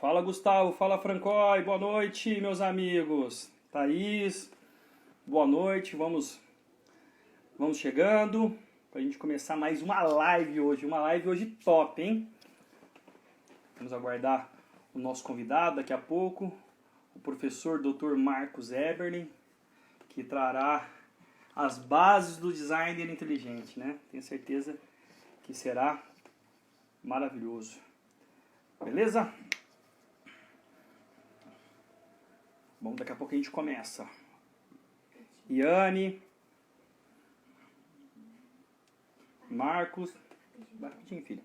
Fala Gustavo, fala Francói, boa noite meus amigos. Thaís, boa noite, vamos chegando para a gente começar mais uma live hoje top, hein? Vamos aguardar o nosso convidado daqui a pouco, o professor Dr. Marcos Eberlin, que trará as bases do design inteligente, né? Tenho certeza que será maravilhoso. Beleza? Bom, daqui a pouco a gente começa. Iane, Marcos, vai rapidinho, filho.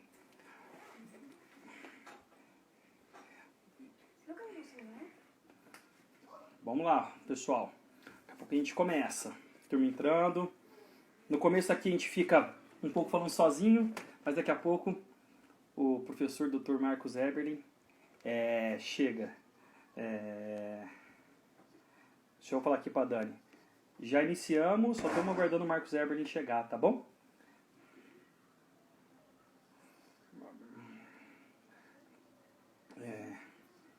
Vamos lá, pessoal. Daqui a pouco a gente começa. Turma entrando. No começo aqui a gente fica um pouco falando sozinho, mas daqui a pouco o professor Dr. Marcos Eberlin chega. Deixa eu falar aqui para a Dani. Já iniciamos, só estamos aguardando o Marcos Eberlin chegar, tá bom?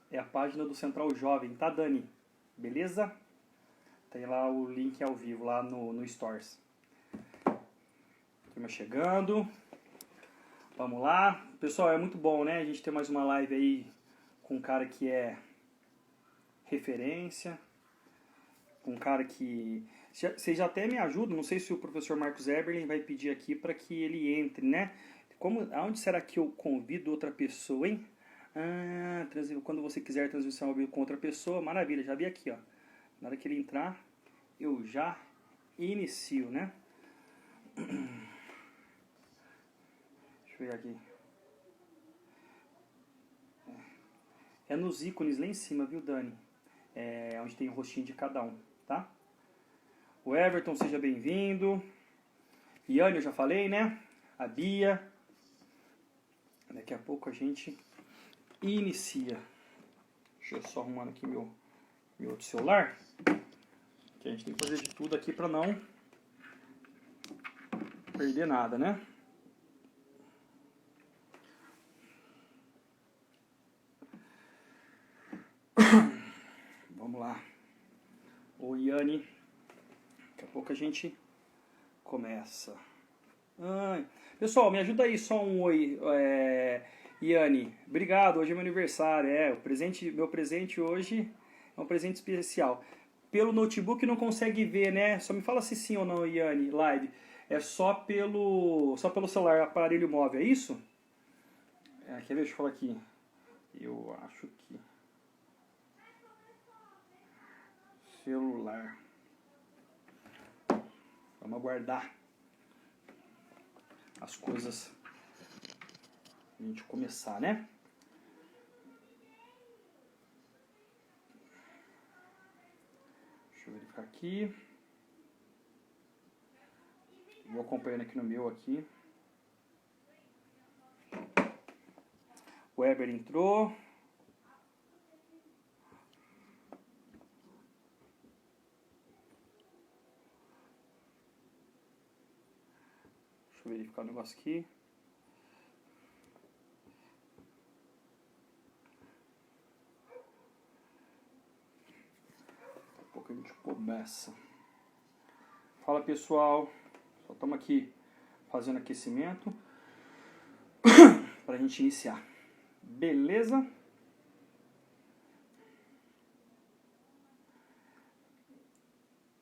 É a página do Central Jovem, tá, Dani? Beleza? Tem lá o link ao vivo, lá no Stories. Turma chegando. Vamos lá. Pessoal, é muito bom, né? A gente ter mais uma live aí com um cara que é referência. Com um cara que... Vocês até me ajudam, não sei se o professor Marcos Eberlin vai pedir aqui para que ele entre, né? Aonde será que eu convido outra pessoa, hein? Quando você quiser transmissão ao vivo com outra pessoa, maravilha, já vi aqui, ó. Na hora que ele entrar, eu já inicio, né? Deixa eu ver aqui. É nos ícones lá em cima, viu, Dani? Onde tem o rostinho de cada um, tá? O Everton, seja bem-vindo. Iane, eu já falei, né? A Bia. Daqui a pouco a gente inicia. Deixa eu só arrumar aqui meu outro celular. Que a gente tem que fazer de tudo aqui para não perder nada, né? Vamos lá. Ô Iane, daqui a pouco a gente começa. Pessoal, me ajuda aí, só um oi. Iane, obrigado, hoje é meu aniversário. Meu presente hoje é um presente especial. Pelo notebook não consegue ver, né? Só me fala se sim ou não, Iane, live. É só pelo celular, aparelho móvel, é isso? Quer ver? Deixa eu falar aqui. Eu acho que... celular. Vamos aguardar as coisas a gente começar, né? Deixa eu verificar aqui. Vou acompanhando aqui no meu aqui. O Weber entrou. Deixa eu verificar o negócio aqui. Daqui a pouco a gente começa. Fala pessoal, só estamos aqui fazendo aquecimento para a gente iniciar. Beleza?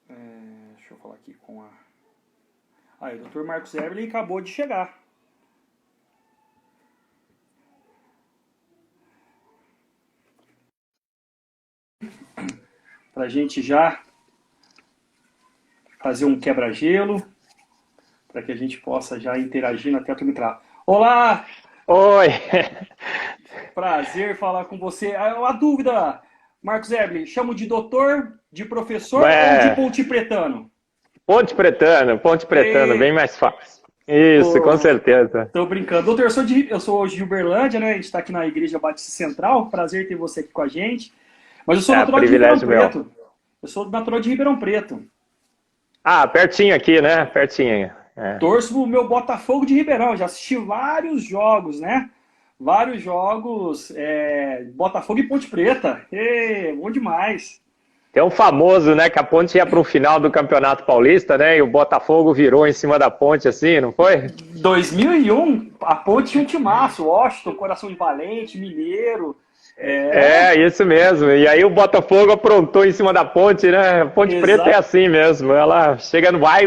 Deixa eu falar aqui com a... Aí, o Dr. Marcos Eberlin acabou de chegar. Pra gente já fazer um quebra-gelo, para que a gente possa já interagir até tu entrar. Olá! Oi! Prazer falar com você. Uma dúvida, Marcos Eberlin, chamo de doutor, de professor ou de ponte pretano? Ponte Pretano, bem mais fácil. Isso, com certeza. Tô brincando. Doutor, eu sou de Uberlândia, né? A gente está aqui na Igreja Batista Central. Prazer ter você aqui com a gente. Mas eu sou natural de Ribeirão Preto. Eu sou natural de Ribeirão Preto. Pertinho aqui, né? Pertinho. Torço pro meu Botafogo de Ribeirão. Já assisti vários jogos, né? vários jogos, Botafogo e Ponte Preta. Bom demais. Tem um famoso, né, que a Ponte ia para o final do Campeonato Paulista, né, e o Botafogo virou em cima da Ponte, assim, não foi? 2001, a Ponte tinha um timaço, Washington, Coração de Valente, Mineiro. Isso mesmo. E aí o Botafogo aprontou em cima da Ponte, né? A Ponte Preta é assim mesmo. Ela chega no vai,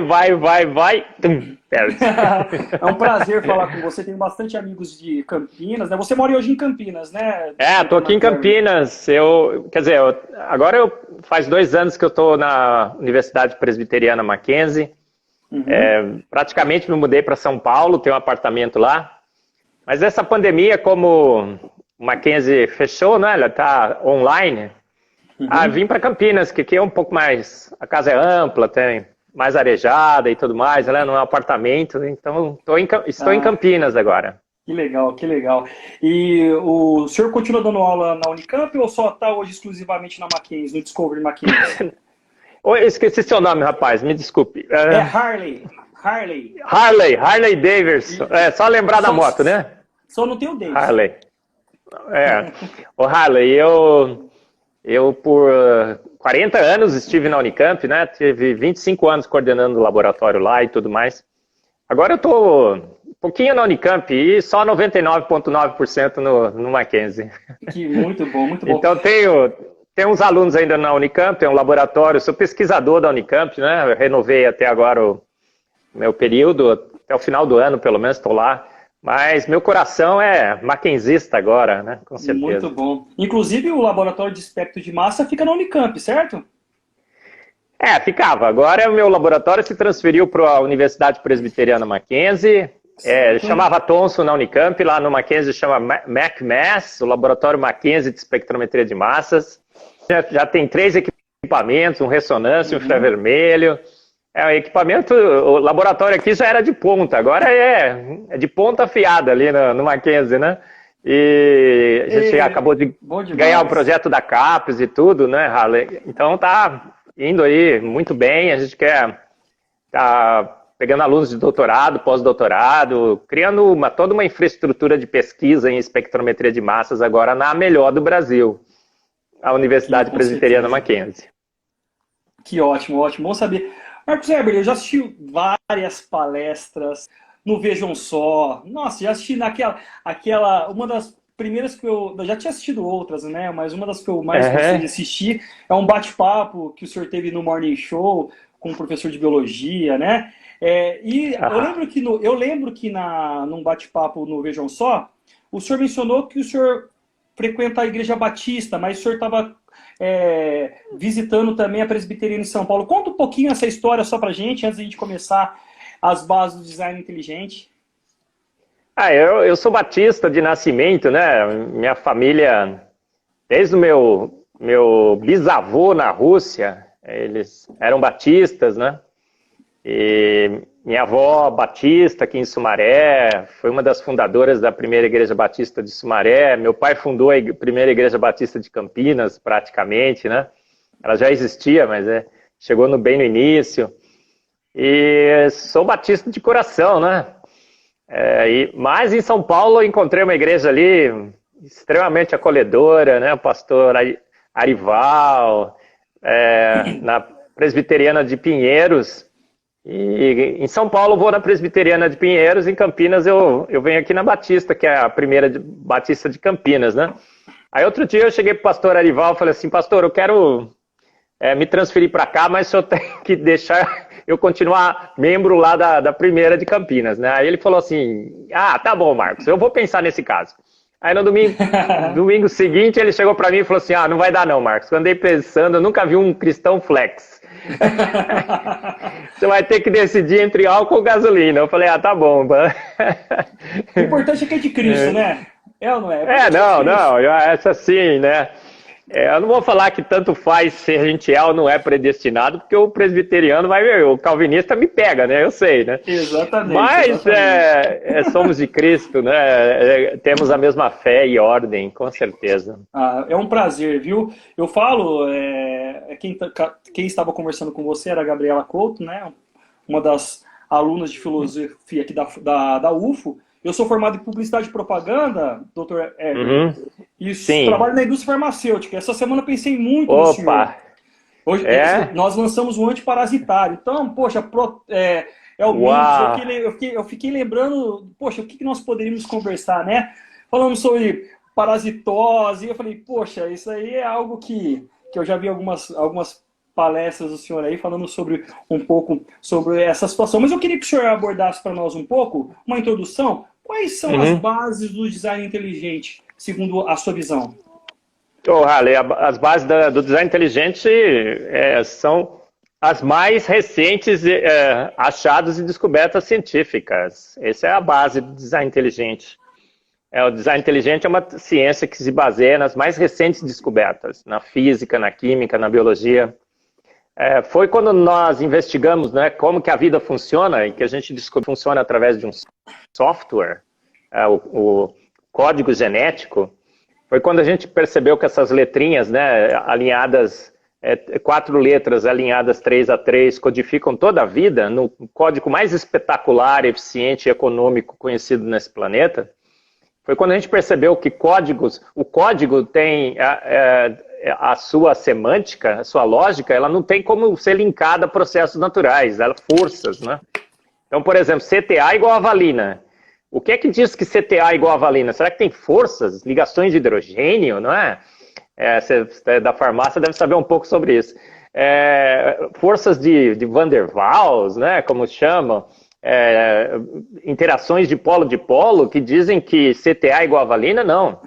perde. É um prazer falar com você. Tenho bastante amigos de Campinas, né? Você mora hoje em Campinas, né? Tô aqui em Campinas. Agora faz 2 anos que eu tô na Universidade Presbiteriana Mackenzie. Praticamente me mudei para São Paulo, tenho um apartamento lá. Mas essa pandemia, como o Mackenzie fechou, né? Ela tá online. Vim para Campinas, que aqui é um pouco mais... A casa é ampla, tem mais arejada e tudo mais, né? Não é um apartamento, então estou em Campinas agora. Que legal, que legal. E o senhor continua dando aula na Unicamp ou só está hoje exclusivamente na Mackenzie, no Discovery Mackenzie? Oi, esqueci seu nome, rapaz, me desculpe. Harley Davidson. Só lembrar da moto, né? Só não tem o Davidson. Harley. O Harley, eu por 40 anos estive na Unicamp, né? Tive 25 anos coordenando o laboratório lá e tudo mais. Agora eu estou um pouquinho na Unicamp e só 99,9% no Mackenzie. Muito bom, muito bom. Então tenho uns alunos ainda na Unicamp, tem um laboratório, sou pesquisador da Unicamp, né? Eu renovei até agora o meu período, até o final do ano pelo menos estou lá. Mas meu coração é mackenzista agora, né? Com certeza. Muito bom. Inclusive o laboratório de espectro de massa fica na Unicamp, certo? Ficava. Agora o meu laboratório se transferiu para a Universidade Presbiteriana Mackenzie. Chamava Thomson na Unicamp, lá no Mackenzie chama MacMass, o Laboratório Mackenzie de Espectrometria de Massas. Já tem 3 equipamentos, um ressonância, um infravermelho. O laboratório aqui já era de ponta, agora é de ponta afiada ali no Mackenzie, né? E a gente acabou de ganhar o projeto da CAPES e tudo, né, Harley? Então tá indo aí muito bem, a gente tá pegando alunos de doutorado, pós-doutorado, criando toda uma infraestrutura de pesquisa em espectrometria de massas agora na melhor do Brasil, a Universidade Presbiteriana Mackenzie. Que ótimo, ótimo, bom saber. Marcos Heber, eu já assisti várias palestras no Vejam Só. Nossa, já assisti uma das primeiras que eu já tinha assistido outras, né? Mas uma das que eu mais gostei de assistir é um bate-papo que o senhor teve no Morning Show com um professor de biologia, né? Eu lembro que num bate-papo no Vejam Só, o senhor mencionou que o senhor frequenta a Igreja Batista, mas o senhor estava visitando também a Presbiteriana em São Paulo. Conta um pouquinho essa história só pra gente, antes de a gente começar as bases do design inteligente. Eu sou batista de nascimento, né? Minha família, desde o meu bisavô na Rússia, eles eram batistas, né? E minha avó batista aqui em Sumaré, foi uma das fundadoras da primeira igreja batista de Sumaré. Meu pai fundou a primeira igreja batista de Campinas, praticamente, né? Ela já existia, mas chegou bem no início. E sou batista de coração, né? Mas em São Paulo eu encontrei uma igreja ali extremamente acolhedora, né? O pastor Arival, na Presbiteriana de Pinheiros. E em São Paulo eu vou na Presbiteriana de Pinheiros, em Campinas eu venho aqui na Batista, que é a primeira Batista de Campinas, né? Aí outro dia eu cheguei pro pastor Arival e falei assim, pastor, eu quero me transferir para cá, mas o senhor tem que deixar eu continuar membro lá da primeira de Campinas, né? Aí ele falou assim, tá bom, Marcos, eu vou pensar nesse caso. Aí no domingo seguinte ele chegou para mim e falou assim, não vai dar não, Marcos, eu andei pensando, eu nunca vi um cristão flex. Você vai ter que decidir entre álcool ou gasolina. Eu falei, tá bom. O importante é que é de Cristo, né? Ou não é? Não, essa sim, né? Eu não vou falar que tanto faz se a gente é ou não é predestinado, porque o presbiteriano vai ver, o calvinista me pega, né? Eu sei, né? Exatamente. Mas somos de Cristo, né? Temos a mesma fé e ordem, com certeza. É um prazer, viu? Eu falo, quem estava conversando com você era a Gabriela Couto, né? Uma das alunas de filosofia aqui da UFO. Eu sou formado em publicidade e propaganda, doutor Herbert, e Sim. trabalho na indústria farmacêutica. Essa semana eu pensei muito no senhor. Opa! Hoje, nós lançamos um antiparasitário. Então, poxa, é o Uau! Mint. Eu fiquei lembrando, poxa, o que nós poderíamos conversar, né? Falamos sobre parasitose. Eu falei, poxa, isso aí é algo que eu já vi algumas palestras do senhor aí falando sobre um pouco sobre essa situação. Mas eu queria que o senhor abordasse para nós um pouco, uma introdução. Quais são as bases do design inteligente, segundo a sua visão? Harley, as bases do design inteligente são as mais recentes achados e descobertas científicas. Essa é a base do design inteligente. O design inteligente é uma ciência que se baseia nas mais recentes descobertas, na física, na química, na biologia. Foi quando nós investigamos, né, como que a vida funciona e que a gente descobriu que funciona através de um software, o código genético. Foi quando a gente percebeu que essas letrinhas, né, alinhadas, 4 letras alinhadas 3 a 3, codificam toda a vida no código mais espetacular, eficiente e econômico conhecido nesse planeta. Foi quando a gente percebeu que o código tem a sua semântica, a sua lógica, ela não tem como ser linkada a processos naturais, ela forças, né? Então, por exemplo, CTA igual a valina. O que é que diz que CTA é igual a valina? Será que tem forças, ligações de hidrogênio, não é? Você da farmácia deve saber um pouco sobre isso. Forças de Van der Waals, né, como chamam, interações de polo, que dizem que CTA é igual a valina, não.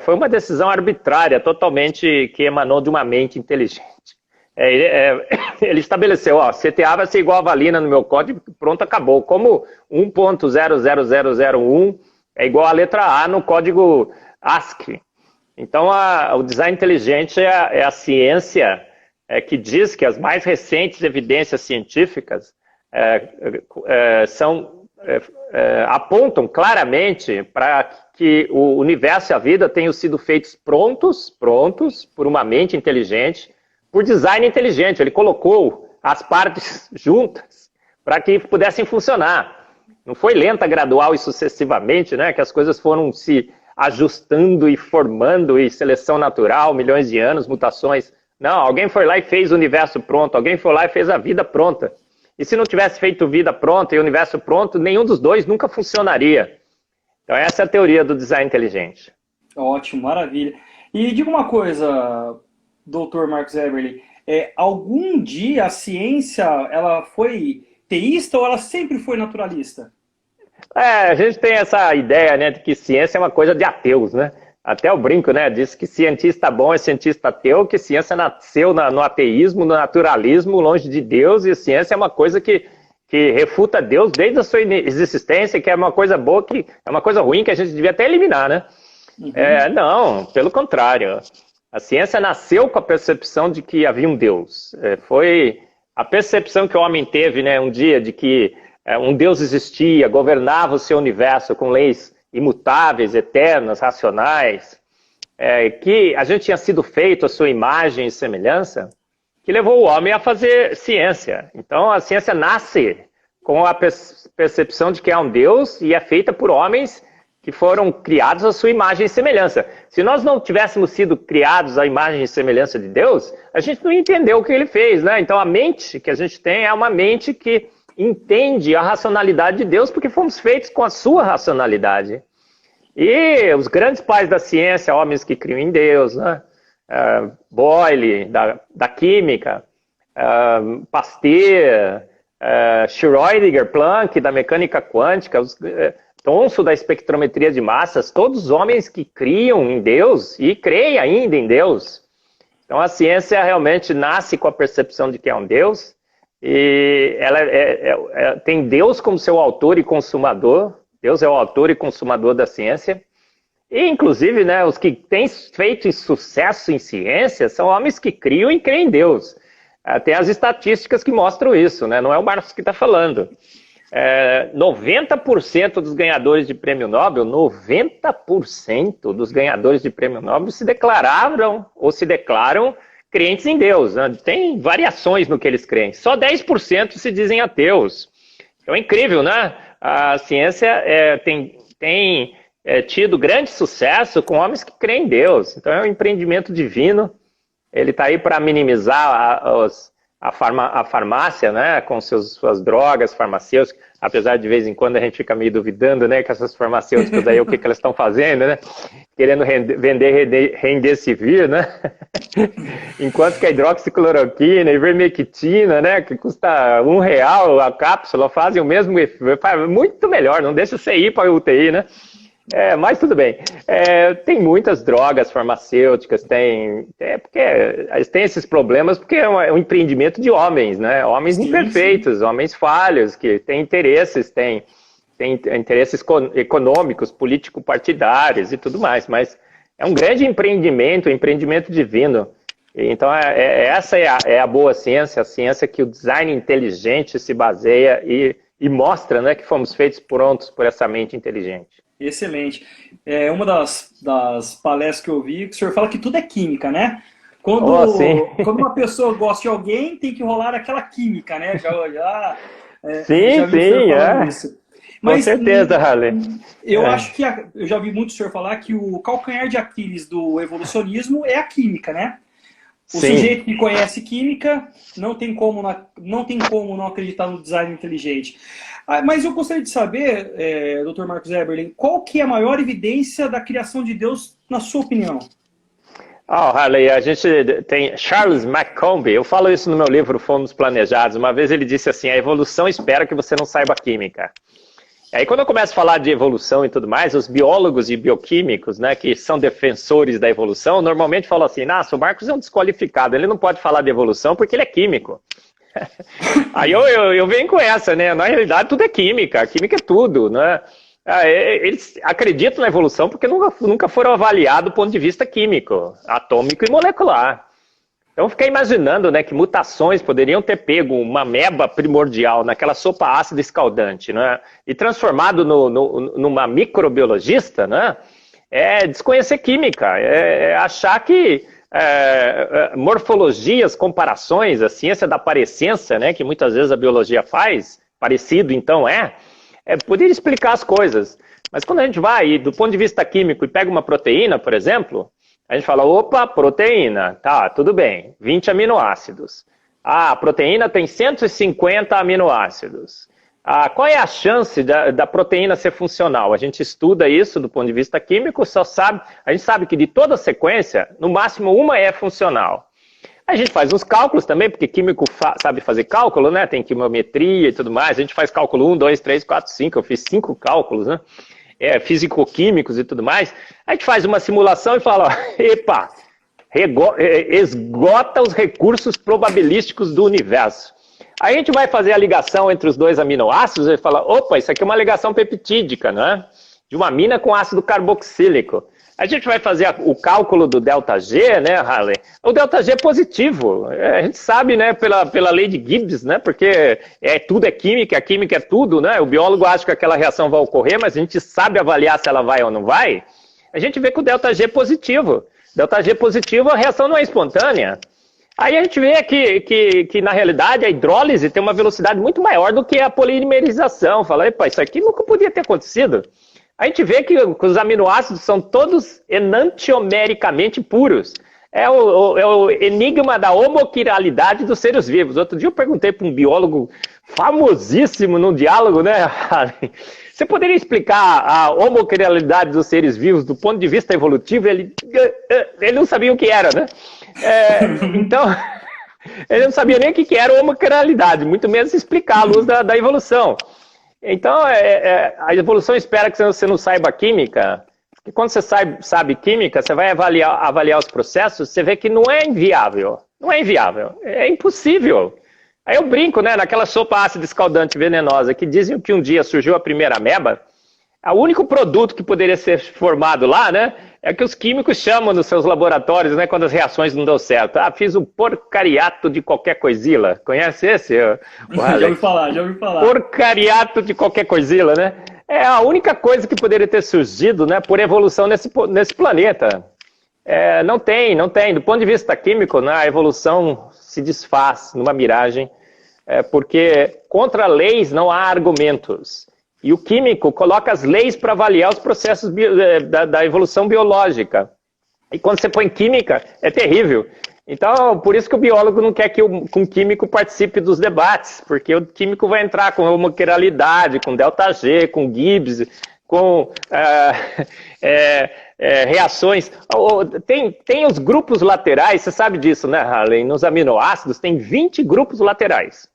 Foi uma decisão arbitrária, totalmente que emanou de uma mente inteligente. Ele estabeleceu, CTA vai ser igual a valina no meu código, pronto, acabou. Como 1.00001 é igual a letra A no código ASCII. Então, o design inteligente é a ciência que diz que as mais recentes evidências científicas apontam claramente para que o universo e a vida tenham sido feitos prontos por uma mente inteligente, por design inteligente. Ele colocou as partes juntas para que pudessem funcionar. Não foi lenta, gradual e sucessivamente, né, que as coisas foram se ajustando e formando, e seleção natural, milhões de anos, mutações. Não, alguém foi lá e fez o universo pronto, alguém foi lá e fez a vida pronta. E se não tivesse feito vida pronta e universo pronto, nenhum dos dois nunca funcionaria. Então essa é a teoria do design inteligente. Ótimo, maravilha. E diga uma coisa, Dr. Marcos Eberle, algum dia a ciência ela foi teísta ou ela sempre foi naturalista? A gente tem essa ideia, né, de que ciência é uma coisa de ateus, né? Até o brinco, né? Diz que cientista bom é cientista ateu, que ciência nasceu no ateísmo, no naturalismo, longe de Deus, e ciência é uma coisa que refuta Deus desde a sua existência, que é uma coisa boa, que é uma coisa ruim que a gente devia até eliminar, né? Uhum. Não, pelo contrário. A ciência nasceu com a percepção de que havia um Deus. Foi a percepção que o homem teve, né, um dia, de que um Deus existia, governava o seu universo com leis imutáveis, eternas, racionais, que a gente tinha sido feito à sua imagem e semelhança, que levou o homem a fazer ciência. Então, a ciência nasce com a percepção de que há um Deus e é feita por homens que foram criados à sua imagem e semelhança. Se nós não tivéssemos sido criados à imagem e semelhança de Deus, a gente não entendeu o que ele fez, né? Então, a mente que a gente tem é uma mente que entende a racionalidade de Deus porque fomos feitos com a sua racionalidade. E os grandes pais da ciência, homens que criam em Deus, né? Boyle, da química, Pasteur, Schrödinger, Planck, da mecânica quântica, Thomson, da espectrometria de massas, todos homens que criam em Deus e creem ainda em Deus. Então a ciência realmente nasce com a percepção de que é um Deus, e ela tem Deus como seu autor e consumador. Deus é o autor e consumador da ciência. E, inclusive, né, os que têm feito sucesso em ciência são homens que criam e creem em Deus. Tem as estatísticas que mostram isso, né? Não é o Marcos que está falando. 90% dos ganhadores de prêmio Nobel, 90% dos ganhadores de prêmio Nobel se declararam ou se declaram crentes em Deus, né? Tem variações no que eles creem. Só 10% se dizem ateus. Então é incrível, né? A ciência tem tem tido grande sucesso com homens que creem em Deus. Então é um empreendimento divino. Ele está aí para minimizar a farmácia, né, com suas drogas farmacêuticas, apesar de vez em quando a gente fica meio duvidando, né, que essas farmacêuticas aí, o que elas estão fazendo, né, querendo vender Remdesivir, né, enquanto que a hidroxicloroquina, ivermectina, né, que custa R$1 a cápsula, fazem o mesmo efeito, muito melhor, não deixa você ir para a UTI, né. Mas tudo bem. Tem muitas drogas farmacêuticas, porque eles têm esses problemas porque é um empreendimento de homens, né? Homens sim, imperfeitos, sim. Homens falhos, que têm interesses, têm interesses econômicos, político-partidários e tudo mais, mas é um grande empreendimento, um empreendimento divino. Então, essa é a boa ciência, a ciência que o design inteligente se baseia e mostra, né, que fomos feitos prontos por essa mente inteligente. Excelente. Uma das palestras que eu vi, que o senhor fala que tudo é química, né? Quando uma pessoa gosta de alguém, tem que rolar aquela química, né? Sim. Isso. Mas, com certeza, Harley. Eu acho que, eu já vi muito o senhor falar que o calcanhar de Aquiles do evolucionismo é a química, né? O sujeito que conhece química não tem como não acreditar no design inteligente. Mas eu gostaria de saber, Dr. Marcos Eberlen, qual que é a maior evidência da criação de Deus, na sua opinião? Harley, a gente tem Charles McCombie, eu falo isso no meu livro Fomos Planejados. Uma vez ele disse assim, a evolução espera que você não saiba química. Aí quando eu começo a falar de evolução e tudo mais, os biólogos e bioquímicos, né, que são defensores da evolução, normalmente falam assim, o Marcos é um desqualificado, ele não pode falar de evolução porque ele é químico. Aí eu venho com essa, né? Na realidade tudo é química, química é tudo, né? Eles acreditam na evolução porque nunca foram avaliados do ponto de vista químico, atômico e molecular. Então eu fiquei imaginando, né, que mutações poderiam ter pego uma ameba primordial naquela sopa ácida escaldante, né, e transformado numa microbiologista, né, desconhecer química, achar que morfologias, comparações, a ciência da parecência, né, que muitas vezes a biologia faz, parecido então poder explicar as coisas. Mas quando a gente vai, do ponto de vista químico, e pega uma proteína, por exemplo, a gente fala, opa, proteína, tá, tudo bem, 20 aminoácidos. A proteína tem 150 aminoácidos. Qual é a chance da proteína ser funcional? A gente estuda isso do ponto de vista químico, a gente sabe que de toda a sequência, no máximo uma é funcional. A gente faz uns cálculos também, porque químico sabe fazer cálculo, né? Tem quimiometria e tudo mais. A gente faz cálculo 1, 2, 3, 4, 5. Eu fiz 5 cálculos, né? Físico-químicos e tudo mais. A gente faz uma simulação e fala, epa, esgota os recursos probabilísticos do universo. Aí a gente vai fazer a ligação entre os dois aminoácidos e fala, opa, isso aqui é uma ligação peptídica, né? De uma amina com ácido carboxílico. A gente vai fazer o cálculo do ΔG, né, Harley? O ΔG é positivo. A gente sabe, né, pela lei de Gibbs, né? Porque tudo é química, a química é tudo, né? O biólogo acha que aquela reação vai ocorrer, mas a gente sabe avaliar se ela vai ou não vai. A gente vê que o ΔG é positivo. ΔG positivo, a reação não é espontânea. Aí a gente vê que na realidade, a hidrólise tem uma velocidade muito maior do que a polimerização. Fala, epa, isso aqui nunca podia ter acontecido. A gente vê que os aminoácidos são todos enantiomericamente puros. É o enigma da homoquiralidade dos seres vivos. Outro dia eu perguntei para um biólogo famosíssimo num diálogo, né, Harley? Você poderia explicar a homoquiralidade dos seres vivos do ponto de vista evolutivo? Ele não sabia o que era, né? Então, ele não sabia nem o que era homoquiralidade, muito menos explicar a luz da evolução. Então, a evolução espera que você não saiba química, porque quando você sabe química, você vai avaliar os processos, você vê que não é inviável. Não é inviável, é impossível. Aí eu brinco, né, naquela sopa ácida escaldante venenosa, que dizem que um dia surgiu a primeira ameba, o único produto que poderia ser formado lá, né, é que os químicos chamam nos seus laboratórios, né, quando as reações não dão certo. Fiz um porcariato de qualquer coisila. Conhece esse? Já ouvi falar. Porcariato de qualquer coisila, né? É a única coisa que poderia ter surgido, né, por evolução nesse planeta. Não tem. Do ponto de vista químico, né, a evolução se desfaz numa miragem, porque contra leis não há argumentos. E o químico coloca as leis para avaliar os processos da evolução biológica. E quando você põe química, é terrível. Então, por isso que o biólogo não quer que o químico participe dos debates, porque o químico vai entrar com homoquiralidade, com ΔG, com Gibbs, com reações. Tem os grupos laterais, você sabe disso, né, Harley? Nos aminoácidos tem 20 grupos laterais.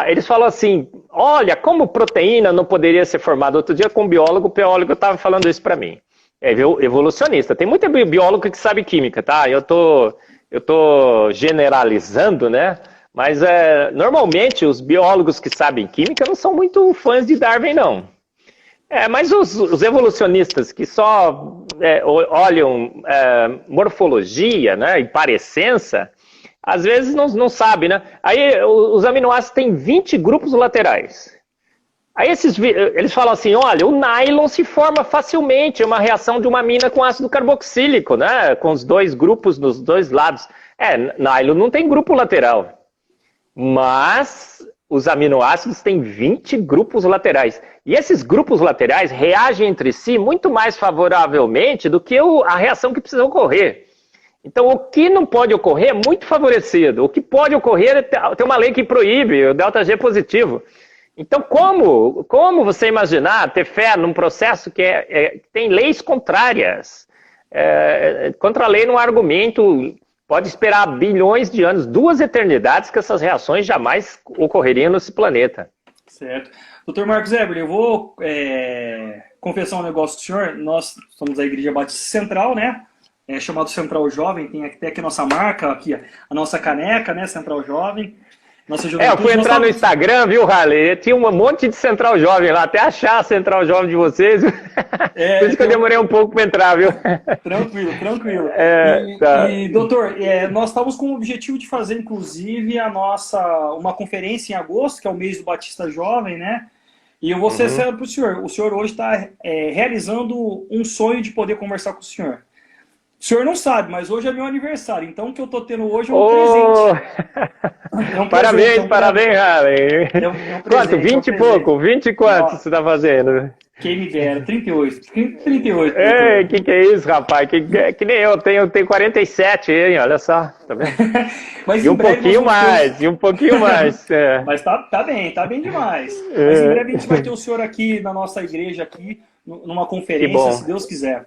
Eles falam assim, olha, como proteína não poderia ser formada. Outro dia com um biólogo, o biólogo estava falando isso para mim. É evolucionista. Tem muito biólogo que sabe química, tá? Eu tô generalizando, né? Mas normalmente os biólogos que sabem química não são muito fãs de Darwin, não. Mas os evolucionistas que só olham morfologia, né, e parecença, às vezes não sabem, né? Aí os aminoácidos têm 20 grupos laterais. Aí eles falam assim, olha, o nylon se forma facilmente, é uma reação de uma amina com ácido carboxílico, né? Com os dois grupos nos dois lados. Nylon não tem grupo lateral. Mas os aminoácidos têm 20 grupos laterais. E esses grupos laterais reagem entre si muito mais favoravelmente do que a reação que precisa ocorrer. Então, o que não pode ocorrer é muito favorecido. O que pode ocorrer é ter uma lei que proíbe o ΔG positivo. Então, como você imaginar ter fé num processo que tem leis contrárias? Contra a lei não há argumento, pode esperar bilhões de anos, 2 eternidades, que essas reações jamais ocorreriam nesse planeta. Certo. Dr. Marcos Eberle, eu vou confessar um negócio do senhor. Nós somos da Igreja Batista Central, né? Chamado Central Jovem, tem até aqui a nossa marca, aqui a nossa caneca, né? Central Jovem. Eu fui entrar no Instagram, viu, Harley? Tinha um monte de Central Jovem lá, até achar a Central Jovem de vocês. Por isso que eu demorei um pouco para entrar, viu? Tranquilo, tranquilo. Tá. E doutor, nós estávamos com o objetivo de fazer, inclusive, uma conferência em agosto, que é o mês do Batista Jovem, né? E eu vou ser sério para o senhor. O senhor hoje está realizando um sonho de poder conversar com o senhor. O senhor não sabe, mas hoje é meu aniversário, então o que eu estou tendo hoje é um presente. Parabéns, parabéns, Harley. Quanto? 20 e pouco? 20 e quanto você está fazendo? Quem me dera, 38. 38. Ei, que é isso, rapaz? Que nem eu tenho 47, hein? Olha só, tá vendo? Mas e um pouquinho mais, e um pouquinho mais. Mas tá bem demais. Mas em breve a gente vai ter o senhor aqui na nossa igreja, aqui, numa conferência, se Deus quiser.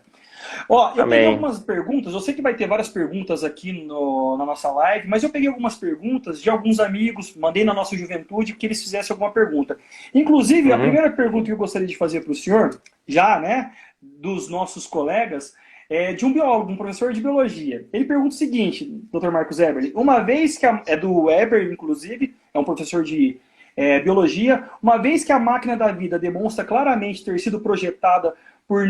Eu peguei algumas perguntas, eu sei que vai ter várias perguntas aqui na nossa live, mas eu peguei algumas perguntas de alguns amigos, mandei na nossa juventude que eles fizessem alguma pergunta. Inclusive, a primeira pergunta que eu gostaria de fazer para o senhor, já, né, dos nossos colegas, é de um biólogo, um professor de biologia. Ele pergunta o seguinte, Dr. Marcos Eberle, uma vez que é do Weber, inclusive, é um professor de biologia, uma vez que a máquina da vida demonstra claramente ter sido projetada por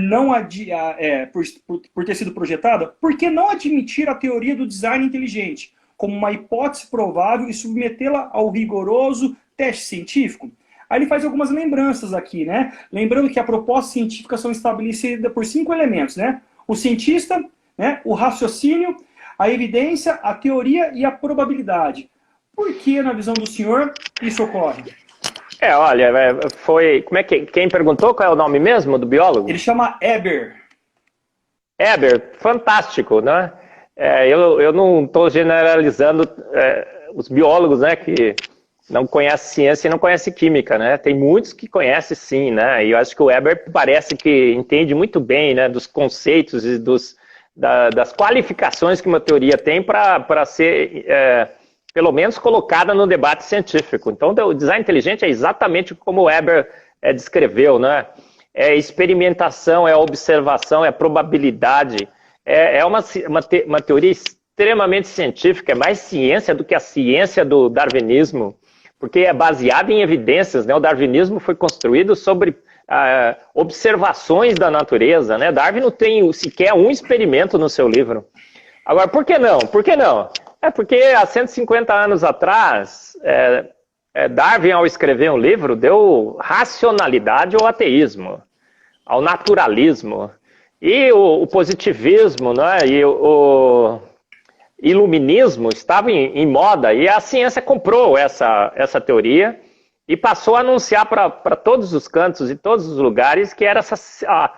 ter sido projetada, por que não admitir a teoria do design inteligente como uma hipótese provável e submetê-la ao rigoroso teste científico? Aí ele faz algumas lembranças aqui, né? Lembrando que a proposta científica são estabelecidas por 5 elementos, né? O cientista, né? O raciocínio, a evidência, a teoria e a probabilidade. Por que, na visão do senhor, isso ocorre? Olha, quem perguntou qual é o nome mesmo do biólogo? Ele chama Eber. Eber, fantástico, né? Eu não estou generalizando os biólogos, né, que não conhecem ciência e não conhecem química, né? Tem muitos que conhecem sim, né? E eu acho que o Eber parece que entende muito bem, né, dos conceitos e das qualificações que uma teoria tem para ser... pelo menos colocada no debate científico. Então, o design inteligente é exatamente como o Weber descreveu, né? É experimentação, é observação, é probabilidade. É uma teoria extremamente científica, é mais ciência do que a ciência do darwinismo, porque é baseada em evidências, né? O darwinismo foi construído sobre observações da natureza, né? Darwin não tem sequer um experimento no seu livro. Agora, por que não? Por que não? Porque há 150 anos atrás, Darwin, ao escrever um livro, deu racionalidade ao ateísmo, ao naturalismo. E o positivismo, né, e o iluminismo estavam em moda, e a ciência comprou essa teoria e passou a anunciar para todos os cantos e todos os lugares que era essa a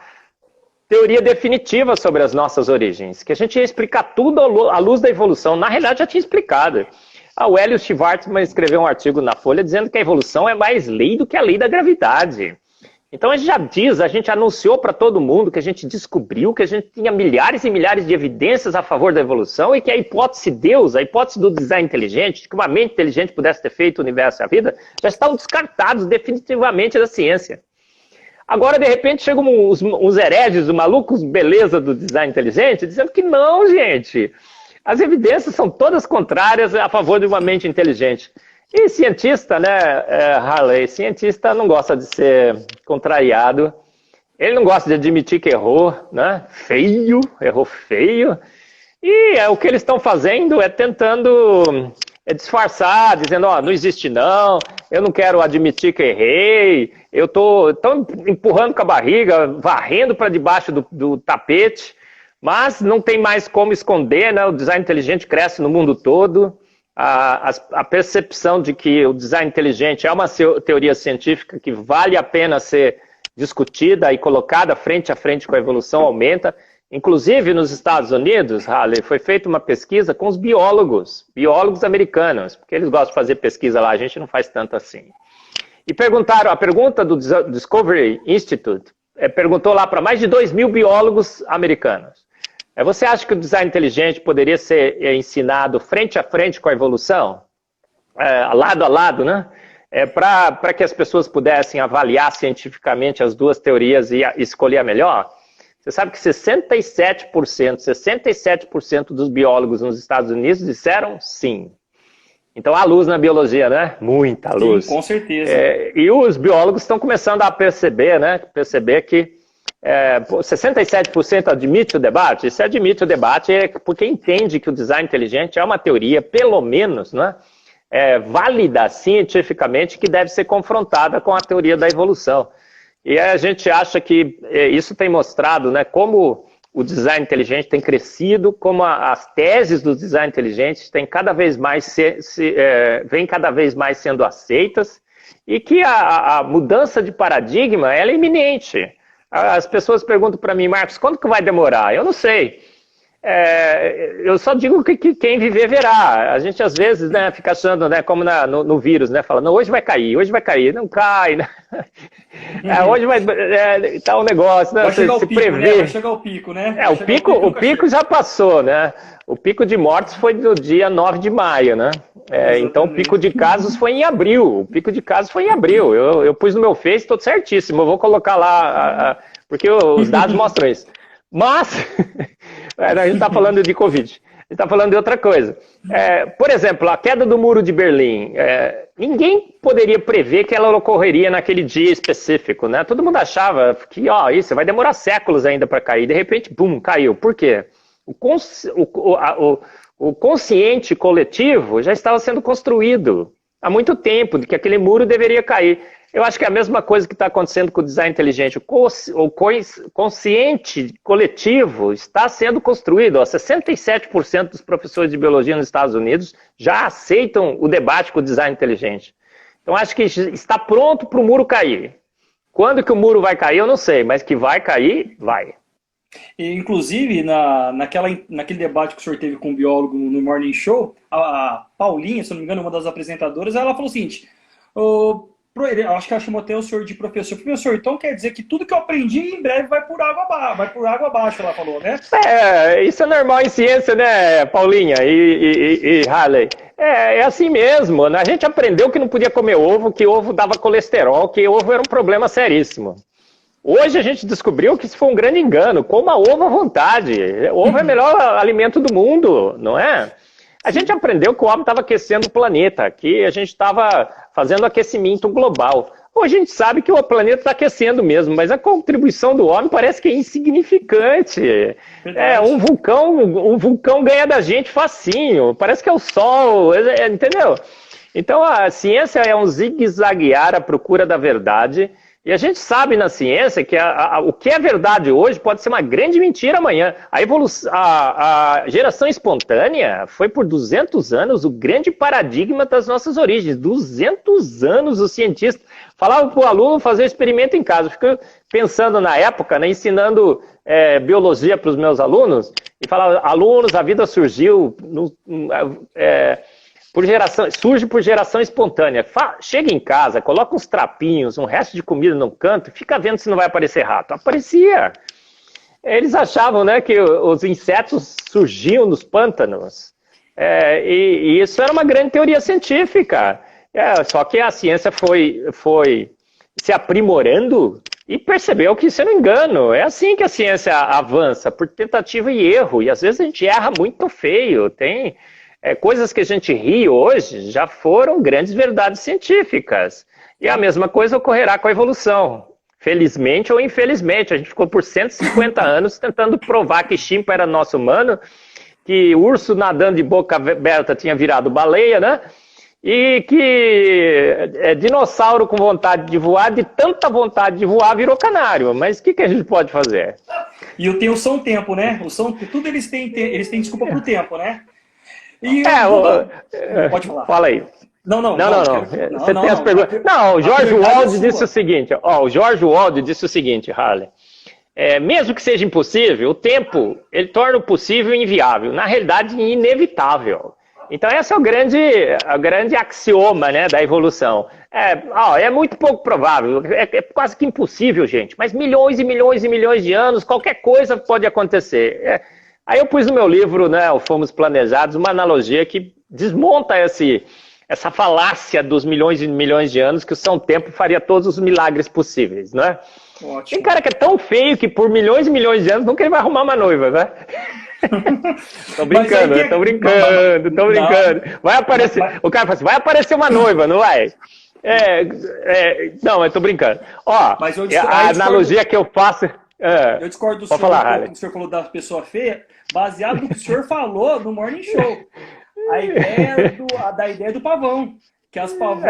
teoria definitiva sobre as nossas origens, que a gente ia explicar tudo à luz da evolução. Na realidade, já tinha explicado. O Hélio Schwartzman escreveu um artigo na Folha dizendo que a evolução é mais lei do que a lei da gravidade. Então a gente já diz, a gente anunciou para todo mundo que a gente descobriu que a gente tinha milhares e milhares de evidências a favor da evolução e que a hipótese de Deus, a hipótese do design inteligente, de que uma mente inteligente pudesse ter feito o universo e a vida, já estavam descartados definitivamente da ciência. Agora, de repente, chegam uns hereges, os malucos beleza do design inteligente, dizendo que não, gente. As evidências são todas contrárias a favor de uma mente inteligente. E cientista, né, Harley, cientista não gosta de ser contrariado, ele não gosta de admitir que errou, né, errou feio, e o que eles estão fazendo é tentando disfarçar, dizendo, não existe não, eu não quero admitir que errei, eu estou empurrando com a barriga, varrendo para debaixo do tapete, mas não tem mais como esconder, né, o design inteligente cresce no mundo todo. A percepção de que o design inteligente é uma teoria científica que vale a pena ser discutida e colocada frente a frente com a evolução aumenta. Inclusive, nos Estados Unidos, Harley, foi feita uma pesquisa com os biólogos americanos, porque eles gostam de fazer pesquisa lá, a gente não faz tanto assim. E perguntaram, a pergunta do Discovery Institute, perguntou lá para mais de 2.000 biólogos americanos. Você acha que o design inteligente poderia ser ensinado frente a frente com a evolução? Lado a lado, né? Para que as pessoas pudessem avaliar cientificamente as duas teorias e escolher a melhor? Você sabe que 67% dos biólogos nos Estados Unidos disseram sim. Então há luz na biologia, né? Muita luz. Sim, com certeza. E os biólogos estão começando a perceber, né? Perceber que 67% admite o debate. Se admite o debate é porque entende que o design inteligente é uma teoria, pelo menos, né, válida cientificamente, que deve ser confrontada com a teoria da evolução. E a gente acha que isso tem mostrado, né, como o design inteligente tem crescido, como as teses do design inteligente têm cada vez mais vêm cada vez mais sendo aceitas e que a mudança de paradigma ela é iminente. As pessoas perguntam para mim, Marcos, quando que vai demorar? Eu não sei. Eu só digo que quem viver verá. A gente às vezes, né, fica achando, né, como no vírus, né, fala, não, hoje vai cair, não cai. Né? Hoje vai tá um negócio, né? Vai chegar o se pico, prevê. né? Vai chegar o pico, né? O pico já passou, né? O pico de mortes foi no dia 9 de maio, né? Então o pico de casos foi em abril. Eu pus no meu Face, estou certíssimo. Eu vou colocar lá, porque os dados mostram isso. Mas, a gente está falando de Covid. A gente está falando de outra coisa. Por exemplo, a queda do Muro de Berlim. Ninguém poderia prever que ela ocorreria naquele dia específico, né? Todo mundo achava que, isso vai demorar séculos ainda para cair. De repente, bum, caiu. Por quê? O consciente coletivo já estava sendo construído há muito tempo, de que aquele muro deveria cair. Eu acho que é a mesma coisa que está acontecendo com o design inteligente. O consciente coletivo está sendo construído. 67% dos professores de biologia nos Estados Unidos já aceitam o debate com o design inteligente. Então, acho que está pronto para o muro cair. Quando que o muro vai cair, eu não sei, mas que vai cair, vai. E, inclusive, naquele debate que o senhor teve com o biólogo no Morning Show, a Paulinha, se não me engano, uma das apresentadoras, ela falou o seguinte, eu acho que ela chamou até o senhor de professor. Professor, então quer dizer que tudo que eu aprendi em breve vai por água abaixo, ela falou, né? Isso é normal em ciência, né, Paulinha e Harley? É assim mesmo, né? A gente aprendeu que não podia comer ovo, que ovo dava colesterol, que ovo era um problema seríssimo. Hoje a gente descobriu que isso foi um grande engano. Coma ovo à vontade. Ovo é o melhor alimento do mundo, não é? A gente aprendeu que o homem estava aquecendo o planeta, que a gente estava fazendo aquecimento global. Hoje a gente sabe que o planeta está aquecendo mesmo, mas a contribuição do homem parece que é insignificante. Um vulcão ganha da gente facinho, parece que é o sol, entendeu? Então a ciência é um zigue-zaguear à procura da verdade, E a gente sabe na ciência que o que é verdade hoje pode ser uma grande mentira amanhã. A geração espontânea foi por 200 anos o grande paradigma das nossas origens. 200 anos os cientistas falavam para o aluno fazer o experimento em casa. Eu fico pensando na época, né, ensinando biologia para os meus alunos, e falava, alunos, a vida surgiu surge por geração espontânea. Chega em casa, coloca uns trapinhos, um resto de comida no canto, fica vendo se não vai aparecer rato. Aparecia. Eles achavam, né, que os insetos surgiam nos pântanos. E isso era uma grande teoria científica. Só que a ciência foi se aprimorando e percebeu que isso era um engano. É assim que a ciência avança, por tentativa e erro. E às vezes a gente erra muito feio. Tem coisas que a gente ri hoje já foram grandes verdades científicas. E a mesma coisa ocorrerá com a evolução. Felizmente ou infelizmente, a gente ficou por 150 anos tentando provar que chimpa era nosso humano, que urso nadando de boca aberta tinha virado baleia, né? E que dinossauro com vontade de voar, de tanta vontade de voar, virou canário. Mas o que a gente pode fazer? E tem o São Tempo, né? Tudo eles têm desculpa pro tempo, né? Pode falar. Fala aí. Não. Você tem as perguntas. Não, o George Wald disse o seguinte. O George Wald disse o seguinte, Harley. Mesmo que seja impossível, o tempo ele torna o possível inviável. Na realidade, inevitável. Então, esse é o grande axioma, né, da evolução. É muito pouco provável, é quase que impossível, gente. Mas milhões e milhões e milhões de anos, qualquer coisa pode acontecer. Aí eu pus no meu livro, né, o Fomos Planejados, uma analogia que desmonta essa falácia dos milhões e milhões de anos, que o São Tempo faria todos os milagres possíveis, né? Ótimo. Tem cara que é tão feio que por milhões e milhões de anos nunca ele vai arrumar uma noiva, né? Tô brincando, tô brincando. Vai aparecer, o cara fala assim, vai aparecer uma noiva, não vai? Não, eu tô brincando. A analogia que eu faço... Eu discordo do senhor, que o senhor falou da pessoa feia, baseado no que o senhor falou no Morning Show. A ideia do pavão. Que as pavões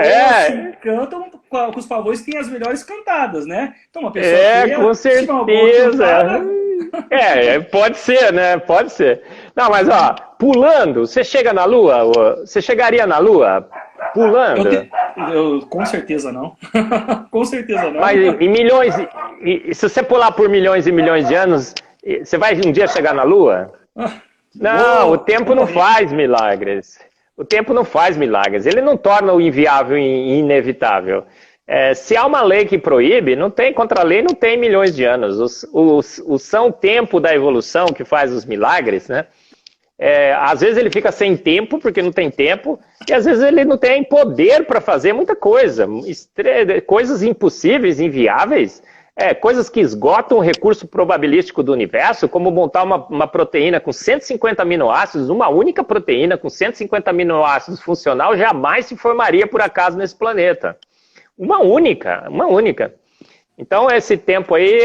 cantam, com os pavões têm as melhores cantadas, né? Então uma pessoa feia, com certeza. Pode ser, né? Pode ser. Não, mas pulando, você chega na Lua? Você chegaria na Lua? Pulando? Com certeza não. Com certeza não. Mas em milhões, se você pular por milhões e milhões de anos, você vai um dia chegar na Lua? Não, o tempo não faz milagres. O tempo não faz milagres. Ele não torna o inviável inevitável. Se há uma lei que proíbe, não tem contra a lei, não tem milhões de anos. O São Tempo da evolução que faz os milagres, né? Às vezes ele fica sem tempo, porque não tem tempo, e às vezes ele não tem poder para fazer muita coisa. Coisas impossíveis, inviáveis, coisas que esgotam o recurso probabilístico do universo, como montar uma proteína com 150 aminoácidos, uma única proteína com 150 aminoácidos funcional jamais se formaria por acaso nesse planeta. Uma única. Então esse tempo aí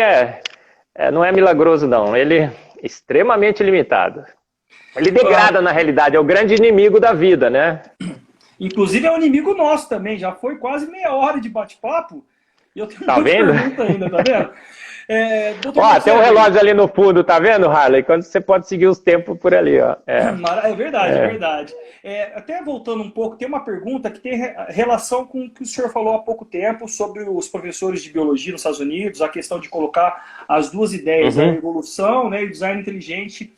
não é milagroso não, ele é extremamente limitado. Ele degrada na realidade, é o grande inimigo da vida, né? Inclusive é um inimigo nosso também, já foi quase meia hora de bate-papo. E eu tenho muita pergunta ainda, tá vendo? Tem um relógio ali no fundo, tá vendo, Harley? Quando você pode seguir os tempos por ali, ó. É verdade. Até voltando um pouco, tem uma pergunta que tem relação com o que o senhor falou há pouco tempo sobre os professores de biologia nos Estados Unidos, a questão de colocar as duas ideias, a evolução, né, e o design inteligente.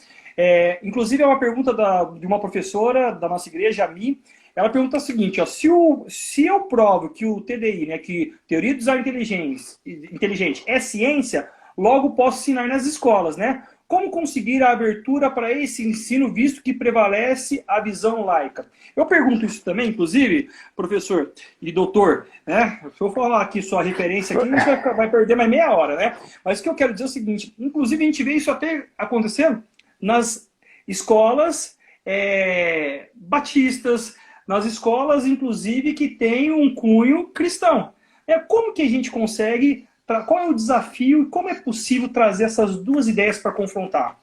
Inclusive é uma pergunta de uma professora da nossa igreja, a Mi. Ela pergunta o seguinte, se eu provo que o TDI, né, que Teoria do Design Inteligente é ciência, logo posso ensinar nas escolas, né? Como conseguir a abertura para esse ensino, visto que prevalece a visão laica? Eu pergunto isso também, inclusive, professor e doutor, né? Se eu falar aqui sua referência aqui, a gente vai perder mais meia hora, né? Mas o que eu quero dizer é o seguinte, inclusive a gente vê isso até acontecendo nas escolas batistas, nas escolas, inclusive, que tem um cunho cristão. Como que a gente consegue, qual é o desafio e como é possível trazer essas duas ideias para confrontar?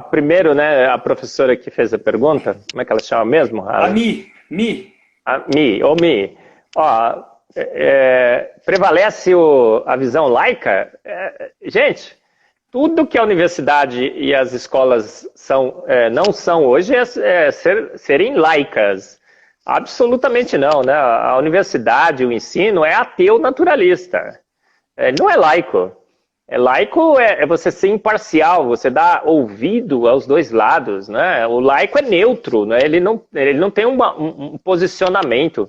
Primeiro, né, a professora que fez a pergunta, como é que ela chama mesmo? A Mi. A Mi. prevalece a visão laica? Gente, tudo que a universidade e as escolas não são hoje serem laicas. Absolutamente não, né? A universidade, o ensino é ateu naturalista. Ele não é laico. Laico é você ser imparcial, você dar ouvido aos dois lados, né? O laico é neutro, né? Ele não tem um posicionamento.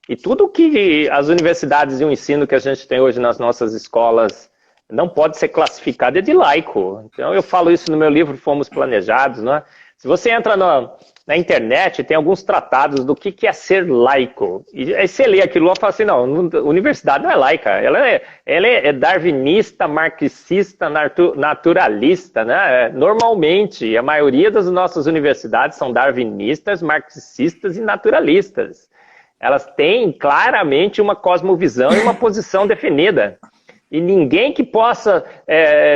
E tudo que as universidades e o ensino que a gente tem hoje nas nossas escolas não pode ser classificado de laico. Então eu falo isso no meu livro Fomos Planejados, né? Se você entra na internet, tem alguns tratados do que é ser laico. E aí você lê aquilo lá e fala assim, não, a universidade não é laica, ela é darwinista, marxista, naturalista, né? Normalmente, a maioria das nossas universidades são darwinistas, marxistas e naturalistas. Elas têm claramente uma cosmovisão e uma posição definida. E ninguém que possa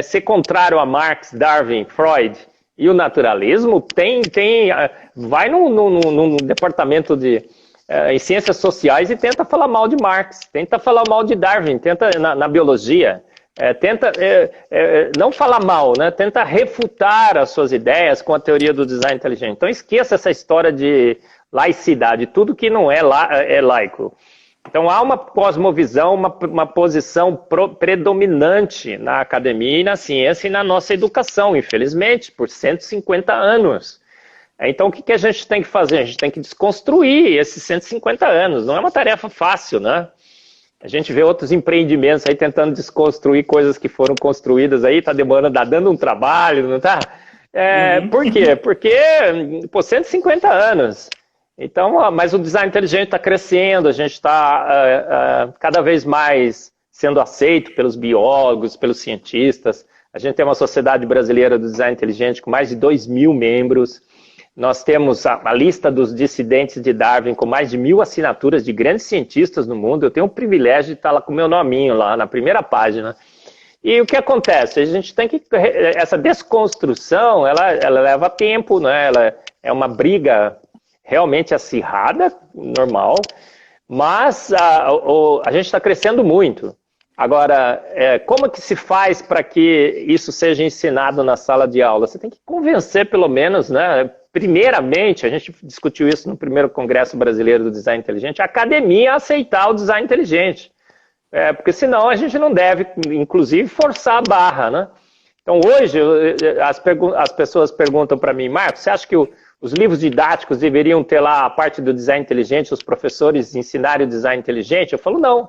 ser contrário a Marx, Darwin, Freud e o naturalismo vai num departamento em ciências sociais e tenta falar mal de Marx, tenta falar mal de Darwin, tenta na biologia, não falar mal, né? Tenta refutar as suas ideias com a teoria do design inteligente. Então esqueça essa história de laicidade, tudo que não é laico. Então há uma cosmovisão, uma posição predominante na academia e na ciência e na nossa educação, infelizmente, por 150 anos. Então o que a gente tem que fazer? A gente tem que desconstruir esses 150 anos. Não é uma tarefa fácil, né? A gente vê outros empreendimentos aí tentando desconstruir coisas que foram construídas aí, tá dando um trabalho, não tá? Por quê? Porque, 150 anos. Então, mas o design inteligente está crescendo, a gente está cada vez mais sendo aceito pelos biólogos, pelos cientistas. A gente tem uma sociedade brasileira do design inteligente com mais de 2.000 membros. Nós temos a lista dos dissidentes de Darwin com mais de 1.000 assinaturas de grandes cientistas no mundo. Eu tenho o privilégio de estar lá com o meu nominho lá na primeira página. E o que acontece? A gente tem que... Essa desconstrução, ela leva tempo, né? Ela é uma briga realmente acirrada, normal, mas a gente está crescendo muito. Agora, como que se faz para que isso seja ensinado na sala de aula? Você tem que convencer, pelo menos, né? Primeiramente, a gente discutiu isso no primeiro Congresso Brasileiro do Design Inteligente, a academia a aceitar o design inteligente. Porque senão a gente não deve, inclusive, forçar a barra, né? Então, hoje, as pessoas perguntam para mim, Marcos, você acha que os livros didáticos deveriam ter lá a parte do design inteligente, os professores ensinarem o design inteligente? Eu falo, não.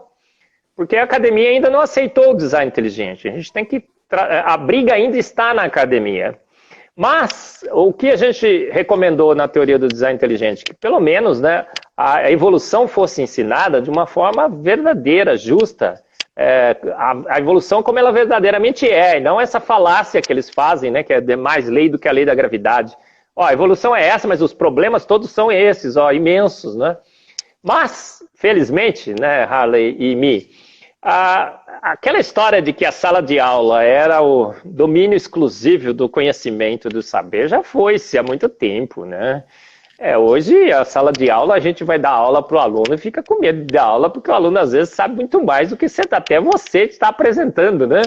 Porque a academia ainda não aceitou o design inteligente. A gente tem que... A briga ainda está na academia. Mas, o que a gente recomendou na teoria do design inteligente? Que, pelo menos, né, a evolução fosse ensinada de uma forma verdadeira, justa. A evolução como ela verdadeiramente é, e não essa falácia que eles fazem, né, que é mais lei do que a lei da gravidade. A evolução é essa, mas os problemas todos são esses, imensos, né? Mas, felizmente, né, Harley e Mi, aquela história de que a sala de aula era o domínio exclusivo do conhecimento, do saber, já foi-se há muito tempo, né? Hoje, a sala de aula, a gente vai dar aula para o aluno e fica com medo de dar aula, porque o aluno, às vezes, sabe muito mais do que até você está apresentando, né?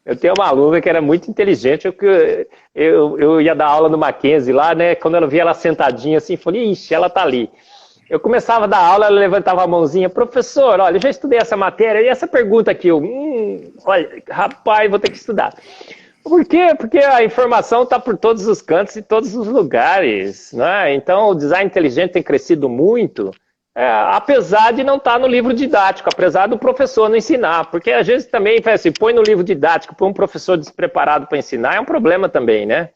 Eu tenho uma aluna que era muito inteligente, eu ia dar aula no Mackenzie lá, né? Quando eu via ela sentadinha assim, eu falei, ixi, ela tá ali. Eu começava a dar aula, ela levantava a mãozinha, professor, olha, eu já estudei essa matéria, e essa pergunta aqui, olha, rapaz, vou ter que estudar. Por quê? Porque a informação está por todos os cantos e todos os lugares, né? Então, o design inteligente tem crescido muito, apesar de não estar no livro didático, apesar do professor não ensinar, porque às vezes também, assim, põe no livro didático, põe um professor despreparado para ensinar, é um problema também, né?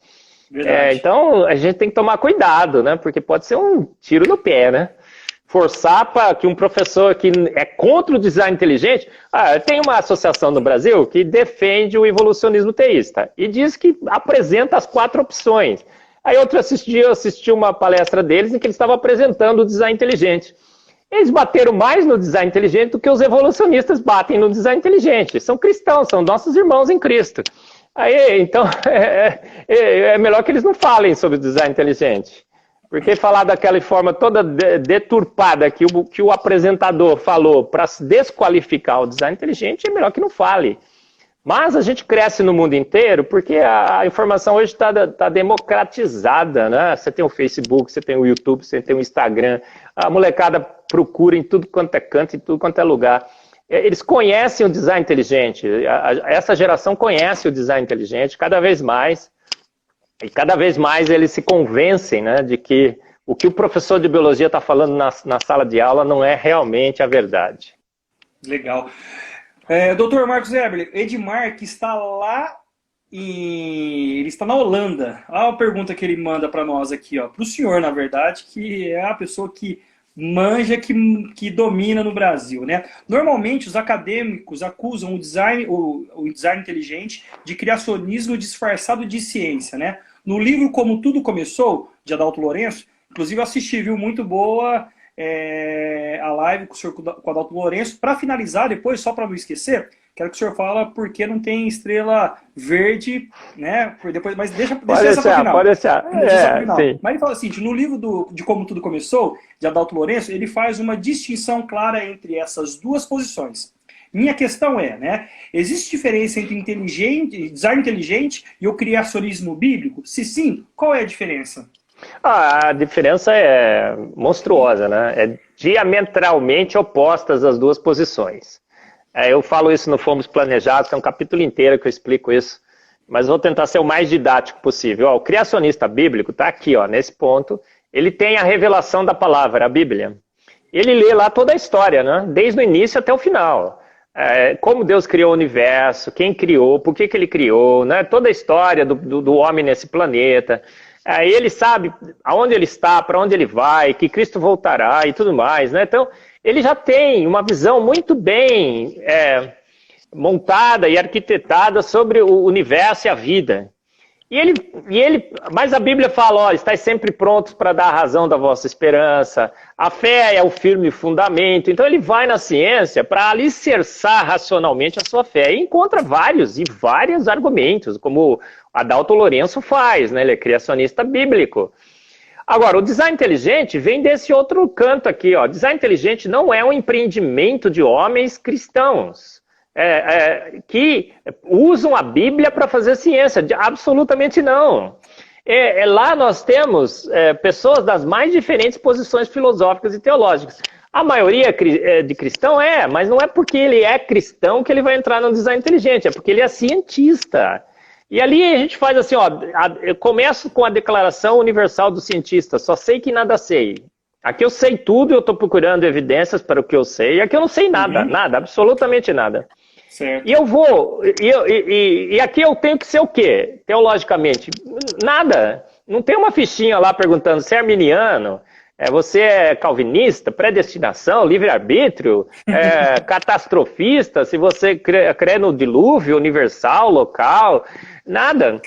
Então, a gente tem que tomar cuidado, né? Porque pode ser um tiro no pé, né? Forçar para que um professor que é contra o design inteligente... tem uma associação no Brasil que defende o evolucionismo teísta e diz que apresenta as 4 opções. Aí outro dia eu assisti uma palestra deles em que eles estavam apresentando o design inteligente. Eles bateram mais no design inteligente do que os evolucionistas batem no design inteligente. São cristãos, são nossos irmãos em Cristo. Aí, então, é melhor que eles não falem sobre o design inteligente. Porque falar daquela forma toda deturpada que o apresentador falou para desqualificar o design inteligente, é melhor que não fale. Mas a gente cresce no mundo inteiro porque a informação hoje está democratizada, né? Você tem o Facebook, você tem o YouTube, você tem o Instagram, a molecada procura em tudo quanto é canto, em tudo quanto é lugar. Eles conhecem o design inteligente, essa geração conhece o design inteligente cada vez mais, e cada vez mais eles se convencem, né, de que o professor de biologia está falando na sala de aula não é realmente a verdade. Legal. Dr. Marcos Eberle, Edmar, que está lá ele está na Holanda. Olha a pergunta que ele manda para nós aqui, para o senhor, na verdade, que é a pessoa que manja, que domina no Brasil, né? Normalmente, os acadêmicos acusam o design inteligente de criacionismo disfarçado de ciência, né? No livro Como Tudo Começou, de Adalto Lourenço, inclusive eu assisti, viu? Muito boa a live com o Adalto Lourenço. Para finalizar, depois, só para não esquecer, quero que o senhor fala por que não tem estrela verde, né? Depois, mas deixa essa para o final. Pode deixar. Mas ele fala assim, no livro de Como Tudo Começou, de Adalto Lourenço, ele faz uma distinção clara entre essas duas posições. Minha questão é, né? Existe diferença entre design inteligente e o criacionismo bíblico? Se sim, qual é a diferença? A diferença é monstruosa, né? É diametralmente opostas as duas posições. Eu falo isso no Fomos Planejados, tem um capítulo inteiro que eu explico isso, mas vou tentar ser o mais didático possível. O criacionista bíblico está aqui, nesse ponto, ele tem a revelação da palavra, a Bíblia. Ele lê lá toda a história, né? Desde o início até o final. Como Deus criou o universo, quem criou, por que ele criou, né? Toda a história do homem nesse planeta. Ele sabe aonde ele está, para onde ele vai, que Cristo voltará e tudo mais, né? Então, ele já tem uma visão muito bem montada e arquitetada sobre o universo e a vida. Mas a Bíblia fala, estáis sempre prontos para dar a razão da vossa esperança, a fé é o firme fundamento, então ele vai na ciência para alicerçar racionalmente a sua fé, e encontra vários argumentos, como Adalto Lourenço faz, né? Ele é criacionista bíblico. Agora, o design inteligente vem desse outro canto aqui, Design inteligente não é um empreendimento de homens cristãos, que usam a Bíblia para fazer ciência. Absolutamente não. Lá nós temos pessoas das mais diferentes posições filosóficas e teológicas. A maioria de cristão mas não é porque ele é cristão que ele vai entrar no design inteligente, é porque ele é cientista. E ali a gente faz assim, eu começo com a Declaração Universal do Cientista, só sei que nada sei. Aqui eu sei tudo, eu estou procurando evidências para o que eu sei, aqui eu não sei nada, nada, absolutamente nada. Certo. E eu vou, e aqui eu tenho que ser o quê? Teologicamente? Nada. Não tem uma fichinha lá perguntando se é arminiano, você é calvinista, predestinação, livre-arbítrio, catastrofista, se você crê no dilúvio universal, local, nada.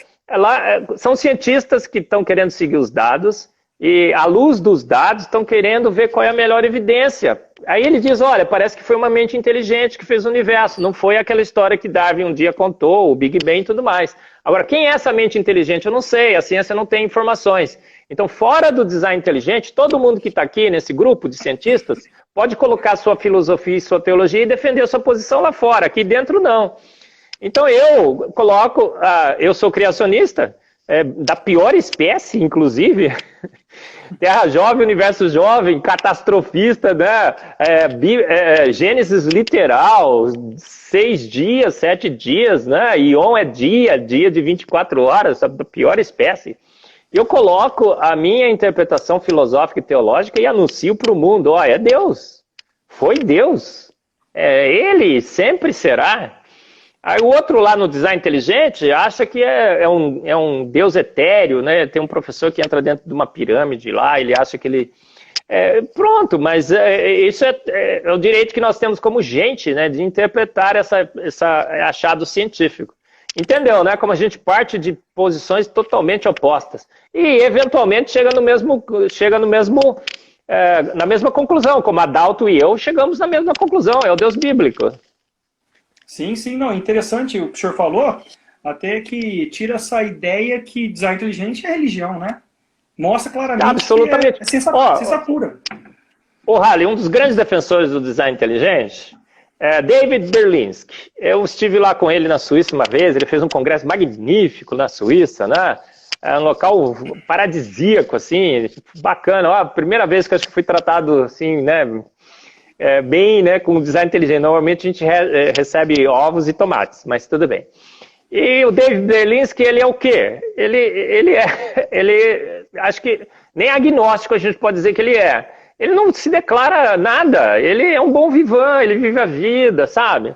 São cientistas que estão querendo seguir os dados e, à luz dos dados, estão querendo ver qual é a melhor evidência. Aí ele diz, olha, parece que foi uma mente inteligente que fez o universo, não foi aquela história que Darwin um dia contou, o Big Bang e tudo mais. Agora, quem é essa mente inteligente? Eu não sei, a ciência não tem informações. Então, fora do design inteligente, todo mundo que está aqui nesse grupo de cientistas pode colocar sua filosofia e sua teologia e defender sua posição lá fora. Aqui dentro, não. Então, eu coloco... eu sou criacionista, da pior espécie, inclusive. Terra jovem, universo jovem, catastrofista, né? Gênesis literal, 6 dias, 7 dias, né? Ion é dia de 24 horas, da pior espécie. Eu coloco a minha interpretação filosófica e teológica e anuncio para o mundo, é Deus, foi Deus, Ele sempre será. Aí o outro lá no design inteligente acha que é um Deus etéreo, né? Tem um professor que entra dentro de uma pirâmide lá, ele acha que ele... pronto, mas isso é o direito que nós temos como gente, né? De interpretar esse achado científico. Entendeu, né? Como a gente parte de posições totalmente opostas. E, eventualmente, chega na mesma conclusão, como Adalto e eu chegamos na mesma conclusão, é o Deus bíblico. Sim, não, interessante o que o senhor falou, até que tira essa ideia que design inteligente é religião, né? Mostra claramente Absolutamente. que é ciência pura. O Halley, um dos grandes defensores do design inteligente, é David Berlinski. Eu estive lá com ele na Suíça uma vez, ele fez um congresso magnífico na Suíça, né? É um local paradisíaco, assim, bacana. Ó, a primeira vez que eu acho que fui tratado assim, né, bem, né, com design inteligente. Normalmente a gente recebe ovos e tomates, mas tudo bem. E o David Berlinski, ele é o quê? Ele acho que nem agnóstico a gente pode dizer que ele é. Ele não se declara nada, ele é um bom vivant, ele vive a vida, sabe?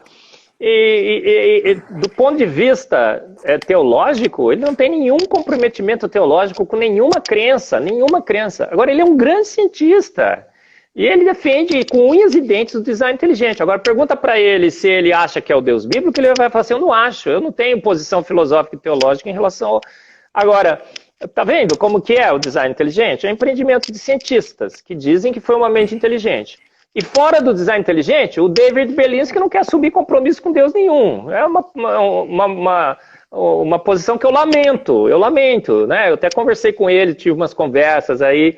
E do ponto de vista teológico, ele não tem nenhum comprometimento teológico com nenhuma crença, nenhuma crença. Agora, ele é um grande cientista. E ele defende com unhas e dentes o design inteligente. Agora, pergunta para ele se ele acha que é o Deus bíblico, ele vai falar assim, eu não acho, eu não tenho posição filosófica e teológica em relação ao... Agora, tá vendo como que é o design inteligente? É um empreendimento de cientistas que dizem que foi uma mente inteligente. E fora do design inteligente, o David Berlinski não quer assumir compromisso com Deus nenhum. É uma posição que eu lamento, né? Eu até conversei com ele, tive umas conversas aí,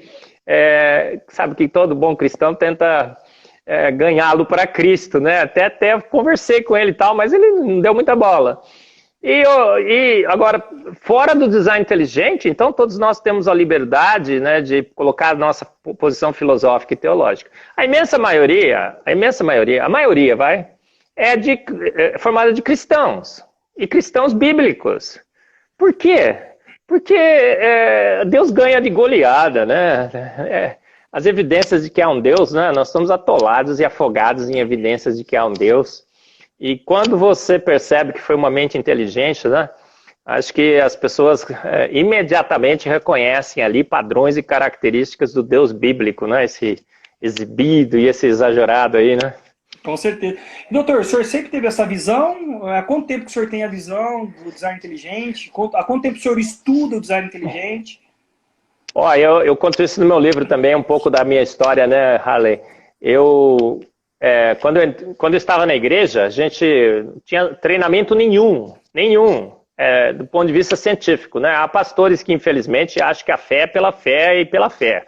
sabe que todo bom cristão tenta ganhá-lo para Cristo, né? Até conversei com ele e tal, mas ele não deu muita bola. E agora, fora do design inteligente, então todos nós temos a liberdade, né, de colocar a nossa posição filosófica e teológica. A maioria, é formada de cristãos, e cristãos bíblicos. Por quê? Porque Deus ganha de goleada, né? As evidências de que há um Deus, né? Nós estamos atolados e afogados em evidências de que há um Deus. E quando você percebe que foi uma mente inteligente, né? Acho que as pessoas imediatamente reconhecem ali padrões e características do Deus bíblico, né? Esse exibido e esse exagerado aí, né? Com certeza. Doutor, o senhor sempre teve essa visão? Há quanto tempo que o senhor tem a visão do design inteligente? Há quanto tempo o senhor estuda o design inteligente? Ó, eu conto isso no meu livro também, um pouco da minha história, né, Halley? Quando eu estava na igreja, a gente não tinha treinamento nenhum, do ponto de vista científico, né? Há pastores que, infelizmente, acham que a fé é pela fé e pela fé.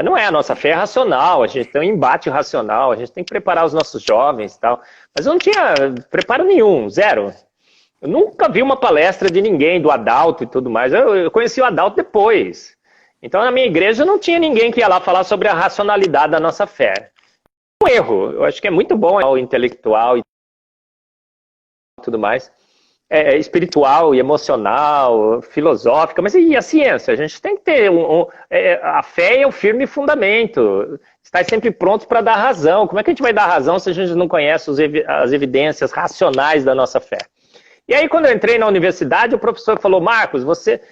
Não é, a nossa fé é racional, a gente tem um embate racional, a gente tem que preparar os nossos jovens e tal. Mas eu não tinha preparo nenhum, zero. Eu nunca vi uma palestra de ninguém, do Adalto e tudo mais. Eu conheci o Adalto depois. Então, na minha igreja, não tinha ninguém que ia lá falar sobre a racionalidade da nossa fé. Um erro. Eu acho que é muito bom o intelectual e tudo mais. Espiritual e emocional, filosófica, mas e a ciência? A gente tem que ter a fé é o firme fundamento. Estar sempre pronto para dar razão. Como é que a gente vai dar razão se a gente não conhece as evidências racionais da nossa fé? E aí, quando eu entrei na universidade, o professor falou, Marcos,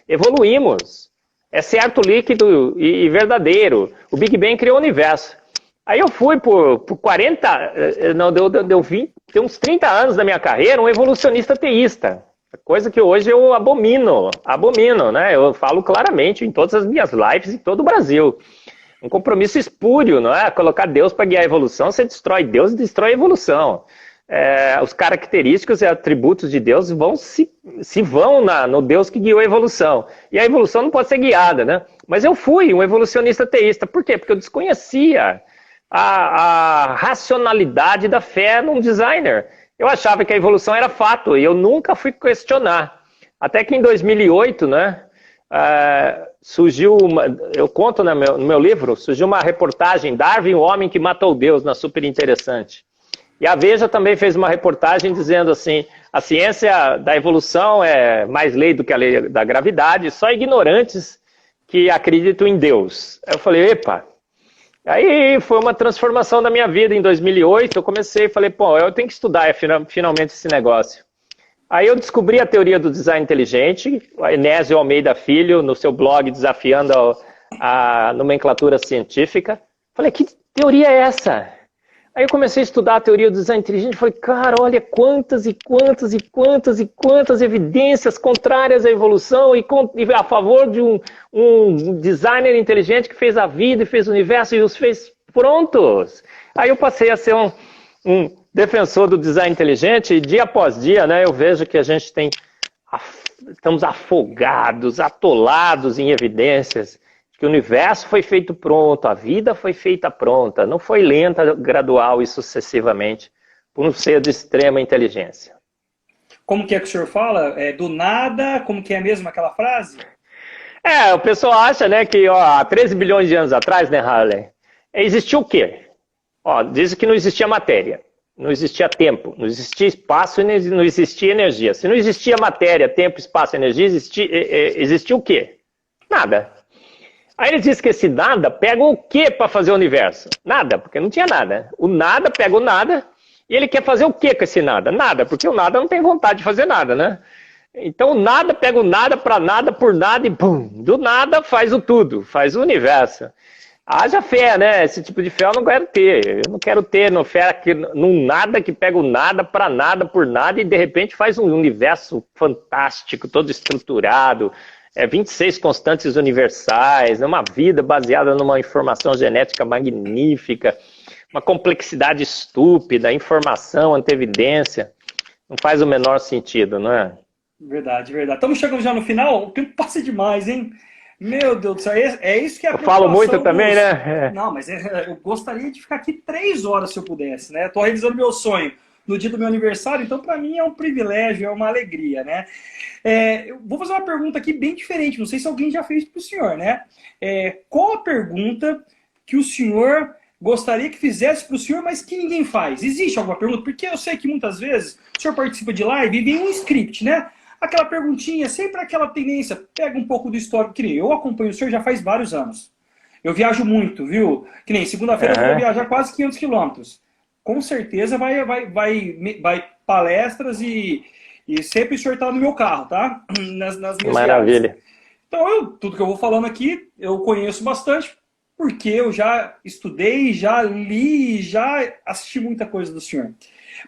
evoluímos. É certo, líquido e verdadeiro. O Big Bang criou o universo. Aí eu fui por 40, deu uns 30 anos da minha carreira, um evolucionista teísta. Coisa que hoje eu abomino, né? Eu falo claramente em todas as minhas lives em todo o Brasil. Um compromisso espúrio, não é? Colocar Deus para guiar a evolução, você destrói Deus e destrói a evolução. Os característicos e atributos de Deus vão no Deus que guiou a evolução. E a evolução não pode ser guiada, né? Mas eu fui um evolucionista teísta. Por quê? Porque eu desconhecia a racionalidade da fé num designer. Eu achava que a evolução era fato e eu nunca fui questionar. Até que em 2008, né, surgiu eu conto no meu livro, surgiu uma reportagem, Darwin, o homem que matou Deus, na Super Interessante. E a Veja também fez uma reportagem dizendo assim, a ciência da evolução é mais lei do que a lei da gravidade, só ignorantes que acreditam em Deus. Eu falei, epa. Aí foi uma transformação da minha vida em 2008, eu comecei e falei, pô, eu tenho que estudar finalmente esse negócio. Aí eu descobri a teoria do design inteligente, o Enésio Almeida Filho, no seu blog Desafiando a Nomenclatura Científica. Falei, que teoria é essa? Aí eu comecei a estudar a teoria do design inteligente e falei, cara, olha quantas evidências contrárias à evolução e a favor de um designer inteligente que fez a vida e fez o universo e os fez prontos. Aí eu passei a ser um defensor do design inteligente e dia após dia, né, eu vejo que a gente estamos afogados, atolados em evidências que o universo foi feito pronto, a vida foi feita pronta, não foi lenta, gradual e sucessivamente, por um ser de extrema inteligência. Como que é que o senhor fala? É do nada? Como que é mesmo aquela frase? O pessoal acha, né, que há 13 bilhões de anos atrás, né, Harley, existiu o quê? Dizem que não existia matéria, não existia tempo, não existia espaço e não existia energia. Se não existia matéria, tempo, espaço e energia, existia o quê? Nada. Aí ele diz que esse nada pega o quê para fazer o universo? Nada, porque não tinha nada. O nada pega o nada e ele quer fazer o quê com esse nada? Nada, porque o nada não tem vontade de fazer nada, né? Então o nada pega o nada para nada, por nada e pum, do nada faz o tudo, faz o universo. Haja fé, né? Esse tipo de fé eu não quero ter. Eu não quero ter fé num nada que pega o nada para nada, por nada e de repente faz um universo fantástico, todo estruturado, 26 constantes universais, uma vida baseada numa informação genética magnífica, uma complexidade estúpida, informação, antevidência. Não faz o menor sentido, não é? Verdade, verdade. Estamos chegando já no final, o tempo passa demais, hein? Meu Deus do céu, é isso que é a Eu falo muito também, né? Não, mas eu gostaria de ficar aqui 3 horas se eu pudesse, né? Estou realizando meu sonho no dia do meu aniversário, então para mim é um privilégio, é uma alegria, né? Eu vou fazer uma pergunta aqui bem diferente, não sei se alguém já fez para o senhor, né? Qual a pergunta que o senhor gostaria que fizesse para o senhor, mas que ninguém faz? Existe alguma pergunta? Porque eu sei que muitas vezes o senhor participa de live e vem um script, né? Aquela perguntinha, sempre aquela tendência, pega um pouco do histórico, que nem eu acompanho o senhor já faz vários anos. Eu viajo muito, viu? Que nem segunda-feira eu vou viajar quase 500 quilômetros. Com certeza vai palestras e sempre o senhor está no meu carro, tá? Nas minhas Maravilha. viagens. Então, tudo que eu vou falando aqui, eu conheço bastante, porque eu já estudei, já li, já assisti muita coisa do senhor.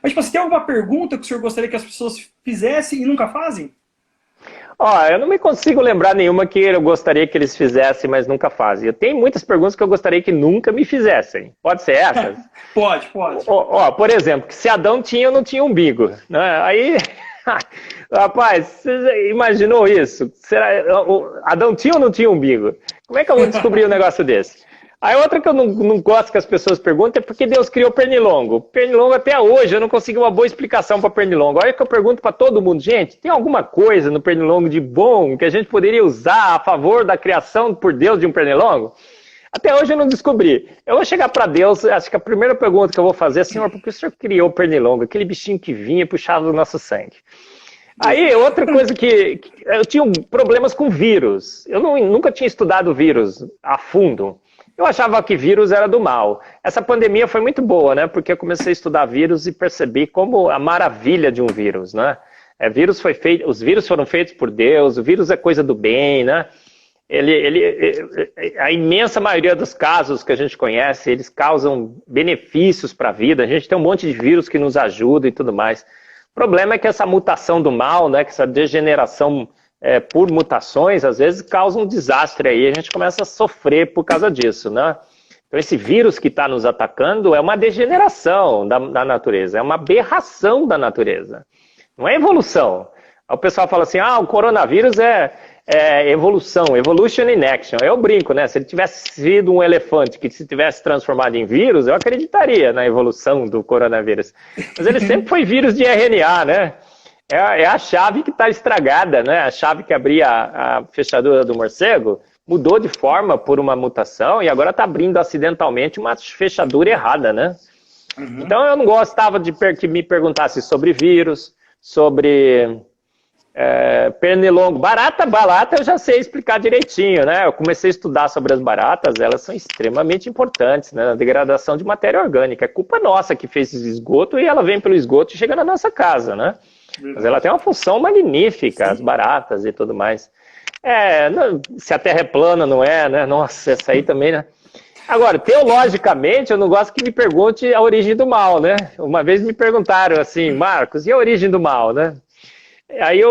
Mas, tipo, você tem alguma pergunta que o senhor gostaria que as pessoas fizessem e nunca fazem? Eu não me consigo lembrar nenhuma que eu gostaria que eles fizessem, mas nunca fazem. Eu tenho muitas perguntas que eu gostaria que nunca me fizessem. Pode ser essas? Pode. Por exemplo, que se Adão tinha ou não tinha umbigo. Né? Aí, rapaz, você imaginou isso? Adão tinha ou não tinha umbigo? Como é que eu vou descobrir um negócio desse? Aí outra que eu não gosto que as pessoas perguntam é por que Deus criou pernilongo. Pernilongo até hoje eu não consegui uma boa explicação para pernilongo. Olha que eu pergunto para todo mundo, gente, tem alguma coisa no pernilongo de bom que a gente poderia usar a favor da criação por Deus de um pernilongo? Até hoje eu não descobri. Eu vou chegar para Deus, acho que a primeira pergunta que eu vou fazer é, Senhor, por que o Senhor criou o pernilongo? Aquele bichinho que vinha e puxava o nosso sangue. Aí, outra coisa que eu tinha problemas com vírus. Eu nunca tinha estudado vírus a fundo. Eu achava que vírus era do mal. Essa pandemia foi muito boa, né? Porque eu comecei a estudar vírus e percebi como a maravilha de um vírus, né? Os vírus foram feitos por Deus, o vírus é coisa do bem, né? A imensa maioria dos casos que a gente conhece, eles causam benefícios para a vida. A gente tem um monte de vírus que nos ajudam e tudo mais. O problema é que essa mutação do mal, né? Que essa degeneração por mutações, às vezes causa um desastre aí, a gente começa a sofrer por causa disso, né? Então esse vírus que está nos atacando é uma degeneração da natureza, é uma aberração da natureza, não é evolução. Aí o pessoal fala assim, o coronavírus é evolução, evolution in action. Eu brinco, né? Se ele tivesse sido um elefante que se tivesse transformado em vírus, eu acreditaria na evolução do coronavírus. Mas ele sempre foi vírus de RNA, né? É a chave que está estragada, né? A chave que abria a fechadura do morcego mudou de forma por uma mutação e agora está abrindo acidentalmente uma fechadura errada, né? Uhum. Então eu não gostava de que me perguntasse sobre vírus, sobre pernilongo. Barata eu já sei explicar direitinho, né? Eu comecei a estudar sobre as baratas, elas são extremamente importantes, né? Na degradação de matéria orgânica. É culpa nossa que fez esse esgoto e ela vem pelo esgoto e chega na nossa casa, né? Mas ela tem uma função magnífica, as baratas e tudo mais. Se a Terra é plana, não é, né? Nossa, essa aí também, né? Agora, teologicamente, eu não gosto que me pergunte a origem do mal, né? Uma vez me perguntaram assim, Marcos, e a origem do mal, né? Aí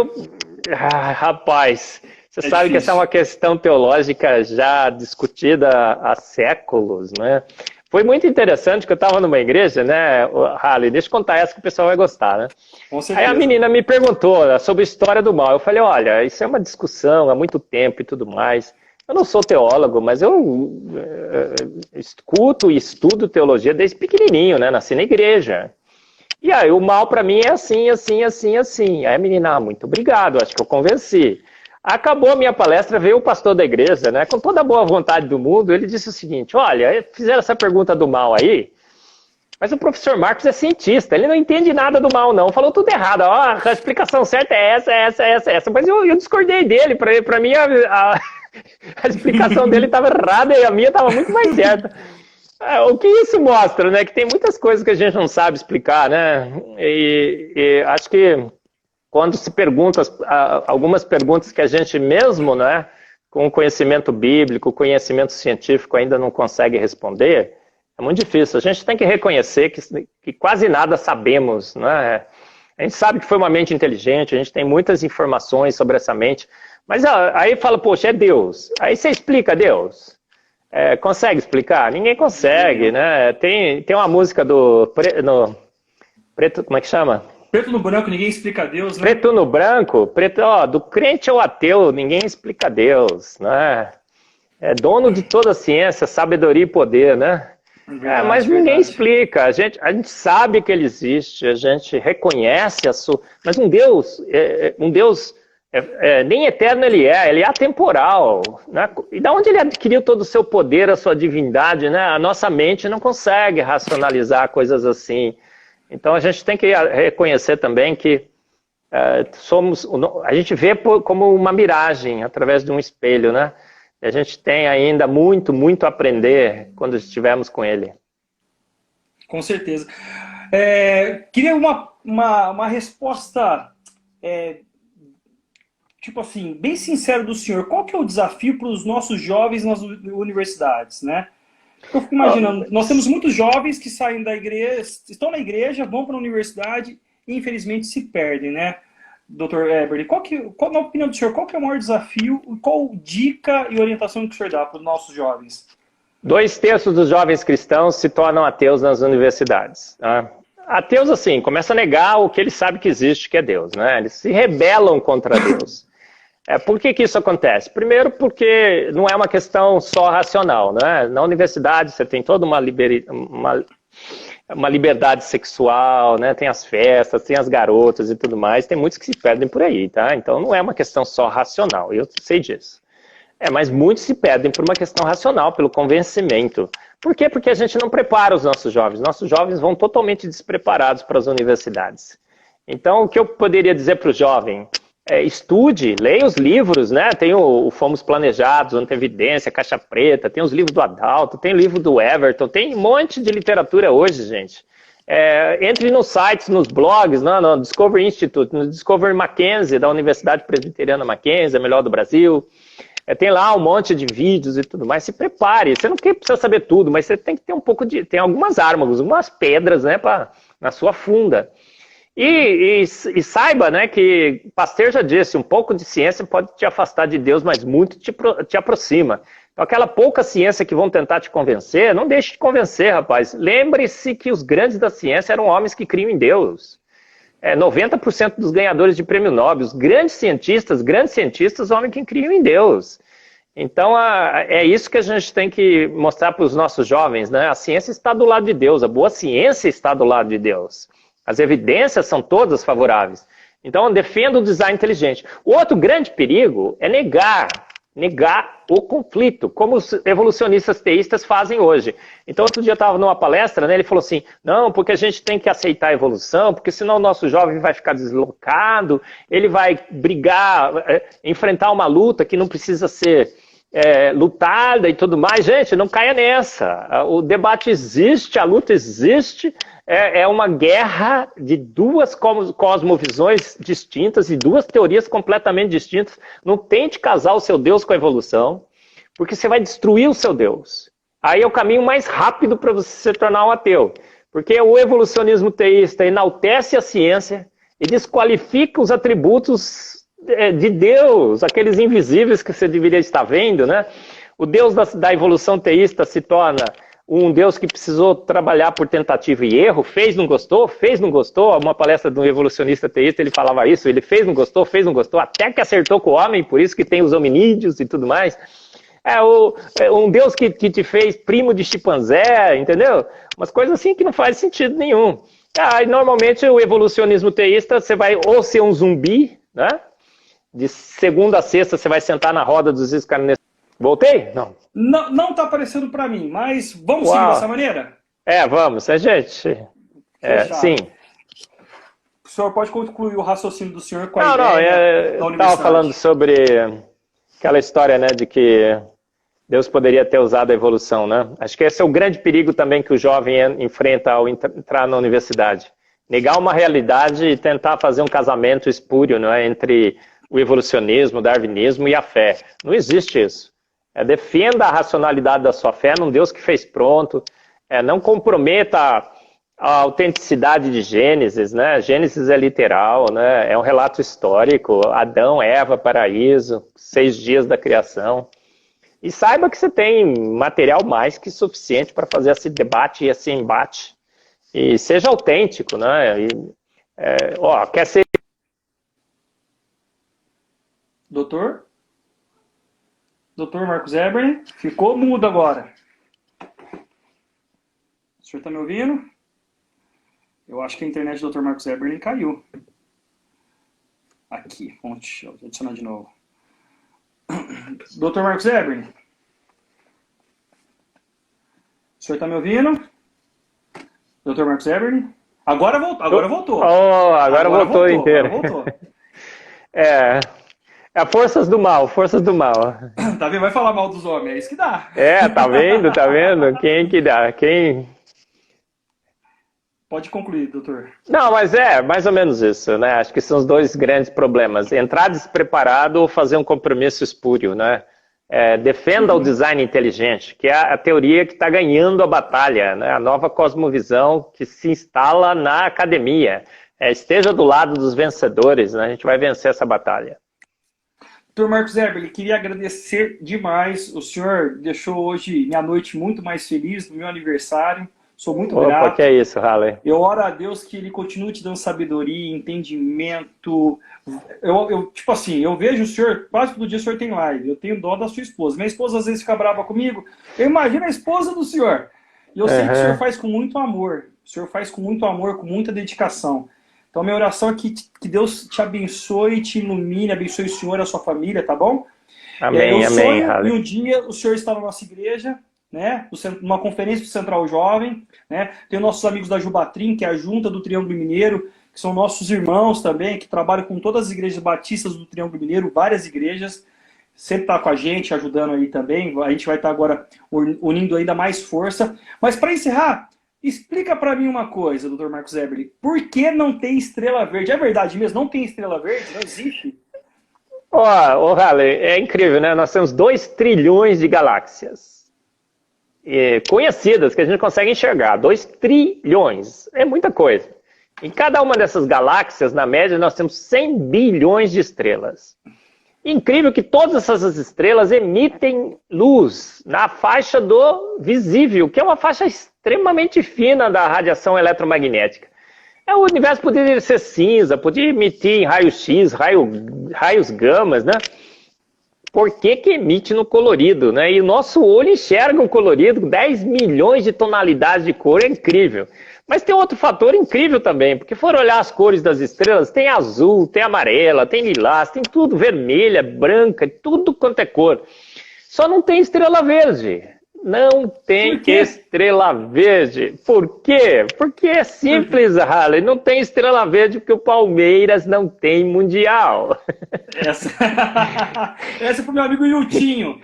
rapaz, você sabe difícil. Que essa é uma questão teológica já discutida há séculos, né? Foi muito interessante que eu estava numa igreja, né, Harley? Deixa eu contar essa que o pessoal vai gostar, né? Com certeza. Aí a menina me perguntou sobre a história do mal. Eu falei, olha, isso é uma discussão há muito tempo e tudo mais. Eu não sou teólogo, mas eu escuto e estudo teologia desde pequenininho, né? Nasci na igreja. E aí o mal para mim é assim, assim, assim, assim. Aí a menina, muito obrigado, acho que eu convenci. Acabou a minha palestra, veio o pastor da igreja, né? Com toda a boa vontade do mundo, ele disse o seguinte, olha, fizeram essa pergunta do mal aí, mas o professor Marcos é cientista, ele não entende nada do mal, não. Falou tudo errado. Ó, a explicação certa é essa. Mas eu discordei dele. Para mim, a explicação dele estava errada e a minha estava muito mais certa. O que isso mostra, né? Que tem muitas coisas que a gente não sabe explicar, né? E acho que quando se pergunta algumas perguntas que a gente mesmo, né, com conhecimento bíblico, conhecimento científico ainda não consegue responder, é muito difícil. A gente tem que reconhecer que quase nada sabemos, né? A gente sabe que foi uma mente inteligente, a gente tem muitas informações sobre essa mente, mas aí fala, poxa, é Deus. Aí você explica Deus. Consegue explicar? Ninguém consegue, né? Tem uma música do Preto, como é que chama? Preto no branco, ninguém explica Deus, né? Preto no branco, do crente ao ateu, ninguém explica Deus, né? É dono de toda a ciência, sabedoria e poder, né? Verdade, mas ninguém explica, a gente sabe que ele existe, a gente reconhece mas um Deus nem eterno ele é atemporal, né? E da onde ele adquiriu todo o seu poder, a sua divindade, né? A nossa mente não consegue racionalizar coisas assim. Então a gente tem que reconhecer também que a gente vê como uma miragem através de um espelho, né? A gente tem ainda muito, muito a aprender quando estivermos com ele. Com certeza. Queria uma resposta, tipo assim, bem sincera do senhor. Qual que é o desafio para os nossos jovens nas universidades, né? Eu fico imaginando, nós temos muitos jovens que saem da igreja, estão na igreja, vão para a universidade e infelizmente se perdem, né? Dr. Eberly, na opinião do senhor, qual que é o maior desafio, qual dica e orientação que o senhor dá para os nossos jovens? 2/3 dos jovens cristãos se tornam ateus nas universidades. Tá? Ateus, assim, começam a negar o que eles sabem que existe, que é Deus, né? Eles se rebelam contra Deus. Por que isso acontece? Primeiro porque não é uma questão só racional, né? Na universidade você tem toda uma liberdade sexual, né? Tem as festas, tem as garotas e tudo mais, tem muitos que se perdem por aí, tá? Então não é uma questão só racional, eu sei disso. Mas muitos se perdem por uma questão racional, pelo convencimento. Por quê? Porque a gente não prepara os nossos jovens. Nossos jovens vão totalmente despreparados para as universidades. Então o que eu poderia dizer para o jovem? Estude, leia os livros, né? Tem o Fomos Planejados, Antevidência, Caixa Preta, tem os livros do Adalto, tem o livro do Everton, tem um monte de literatura hoje, gente. Entre nos sites, nos blogs, no Discovery Institute, no Discovery Mackenzie, da Universidade Presbiteriana Mackenzie, a melhor do Brasil. Tem lá um monte de vídeos e tudo mais. Se prepare, você não precisa saber tudo, mas você tem que ter um pouco tem algumas armas, algumas pedras, né, na sua funda. E saiba, né, que Pasteur já disse, um pouco de ciência pode te afastar de Deus, mas muito te aproxima. Então, aquela pouca ciência que vão tentar te convencer, não deixe de convencer, rapaz. Lembre-se que os grandes da ciência eram homens que criam em Deus. 90% dos ganhadores de prêmio Nobel, os grandes cientistas, homens que criam em Deus. Então, é isso que a gente tem que mostrar para os nossos jovens, né? A ciência está do lado de Deus, a boa ciência está do lado de Deus. As evidências são todas favoráveis. Então, defenda o design inteligente. O outro grande perigo é negar o conflito, como os evolucionistas teístas fazem hoje. Então, outro dia eu estava numa palestra, né, ele falou assim, não, porque a gente tem que aceitar a evolução, porque senão o nosso jovem vai ficar deslocado, ele vai brigar, enfrentar uma luta que não precisa ser lutada e tudo mais. Gente, não caia nessa. O debate existe, a luta existe, é uma guerra de duas cosmovisões distintas e duas teorias completamente distintas. Não tente casar o seu Deus com a evolução, porque você vai destruir o seu Deus. Aí é o caminho mais rápido para você se tornar um ateu. Porque o evolucionismo teísta enaltece a ciência e desqualifica os atributos de Deus, aqueles invisíveis que você deveria estar vendo, né? O Deus da evolução teísta se torna um Deus que precisou trabalhar por tentativa e erro, fez, não gostou, uma palestra de um evolucionista teísta, ele falava isso, ele fez, não gostou, até que acertou com o homem, por isso que tem os hominídeos e tudo mais. Um Deus que te fez primo de chimpanzé, entendeu? Umas coisas assim que não faz sentido nenhum. E normalmente o evolucionismo teísta, você vai ou ser um zumbi, né? De segunda a sexta você vai sentar na roda dos escarnecedores. Voltei? Não. Não tá aparecendo para mim, mas vamos seguir Uau. dessa maneira? Vamos, gente. Fechado. Sim. O senhor pode concluir o raciocínio do senhor com a Não, ideia da eu universidade. estava falando sobre aquela história, né, de que Deus poderia ter usado a evolução, né? Acho que esse é o grande perigo também que o jovem enfrenta ao entrar na universidade. Negar uma realidade e tentar fazer um casamento espúrio, né, entre o evolucionismo, o darwinismo e a fé. Não existe isso. Defenda a racionalidade da sua fé num Deus que fez pronto. Não comprometa a autenticidade de Gênesis, né? Gênesis é literal, né? É um relato histórico. Adão, Eva, paraíso, 6 dias da criação. E saiba que você tem material mais que suficiente para fazer esse debate e esse embate. E seja autêntico, né? Quer ser... Doutor? Doutor Marcos Eberle? Ficou mudo agora. O senhor está me ouvindo? Eu acho que a internet do Dr. Marcos Eberle caiu. Aqui, vamos adicionar de novo. Dr. Marcos Eberle? O senhor está me ouvindo? Dr. Marcos Eberle? Agora voltou. Agora voltou. Agora voltou inteiro. Agora voltou. Forças do mal, forças do mal. Tá vendo? Vai falar mal dos homens, é isso que dá. Tá vendo? Quem que dá? Quem... Pode concluir, doutor. Não, mas é mais ou menos isso, né? Acho que são os dois grandes problemas. Entrar despreparado ou fazer um compromisso espúrio, né? Defenda o design inteligente, que é a teoria que está ganhando a batalha, né? A nova cosmovisão que se instala na academia. Esteja do lado dos vencedores, né? A gente vai vencer essa batalha. Dr. Marcos Eberle, queria agradecer demais. O senhor deixou hoje minha noite muito mais feliz no meu aniversário. Sou muito grato. Que é isso, Halley. Eu oro a Deus que Ele continue te dando sabedoria, entendimento. Tipo assim, eu vejo o senhor, quase todo dia o senhor tem live. Eu tenho dó da sua esposa. Minha esposa às vezes fica brava comigo. Eu imagino a esposa do senhor. E eu sei que o senhor faz com muito amor. O senhor faz com muito amor, com muita dedicação. Então, minha oração é que Deus te abençoe, te ilumine, abençoe o senhor e a sua família, tá bom? Amém, amém. E um dia o senhor está na nossa igreja, né? Numa conferência do Central Jovem, né? Tem os nossos amigos da Jubatrim, que é a Junta do Triângulo Mineiro, que são nossos irmãos também, que trabalham com todas as igrejas batistas do Triângulo Mineiro, várias igrejas. Sempre está com a gente, ajudando aí também. A gente vai estar agora unindo ainda mais força. Mas para encerrar, explica para mim uma coisa, Dr. Marcos Eberle. Por que não tem estrela verde? É verdade mesmo? Não tem estrela verde? Não existe? Halley, é incrível, né? Nós temos 2 trilhões de galáxias conhecidas que a gente consegue enxergar. 2 trilhões. É muita coisa. Em cada uma dessas galáxias, na média, nós temos 100 bilhões de estrelas. Incrível que todas essas estrelas emitem luz na faixa do visível, que é uma faixa extremamente fina da radiação eletromagnética. O universo poderia ser cinza, poderia emitir em raio-x, raios gamas, né? Por que emite no colorido, né? E o nosso olho enxerga o colorido, 10 milhões de tonalidades de cor, é incrível. Mas tem outro fator incrível também, porque for olhar as cores das estrelas, tem azul, tem amarela, tem lilás, tem tudo, vermelha, branca, tudo quanto é cor. Só não tem estrela verde. Não tem estrela verde. Por quê? Porque é simples, Halley. Não tem estrela verde porque o Palmeiras não tem Mundial. Essa é pro meu amigo Iltinho.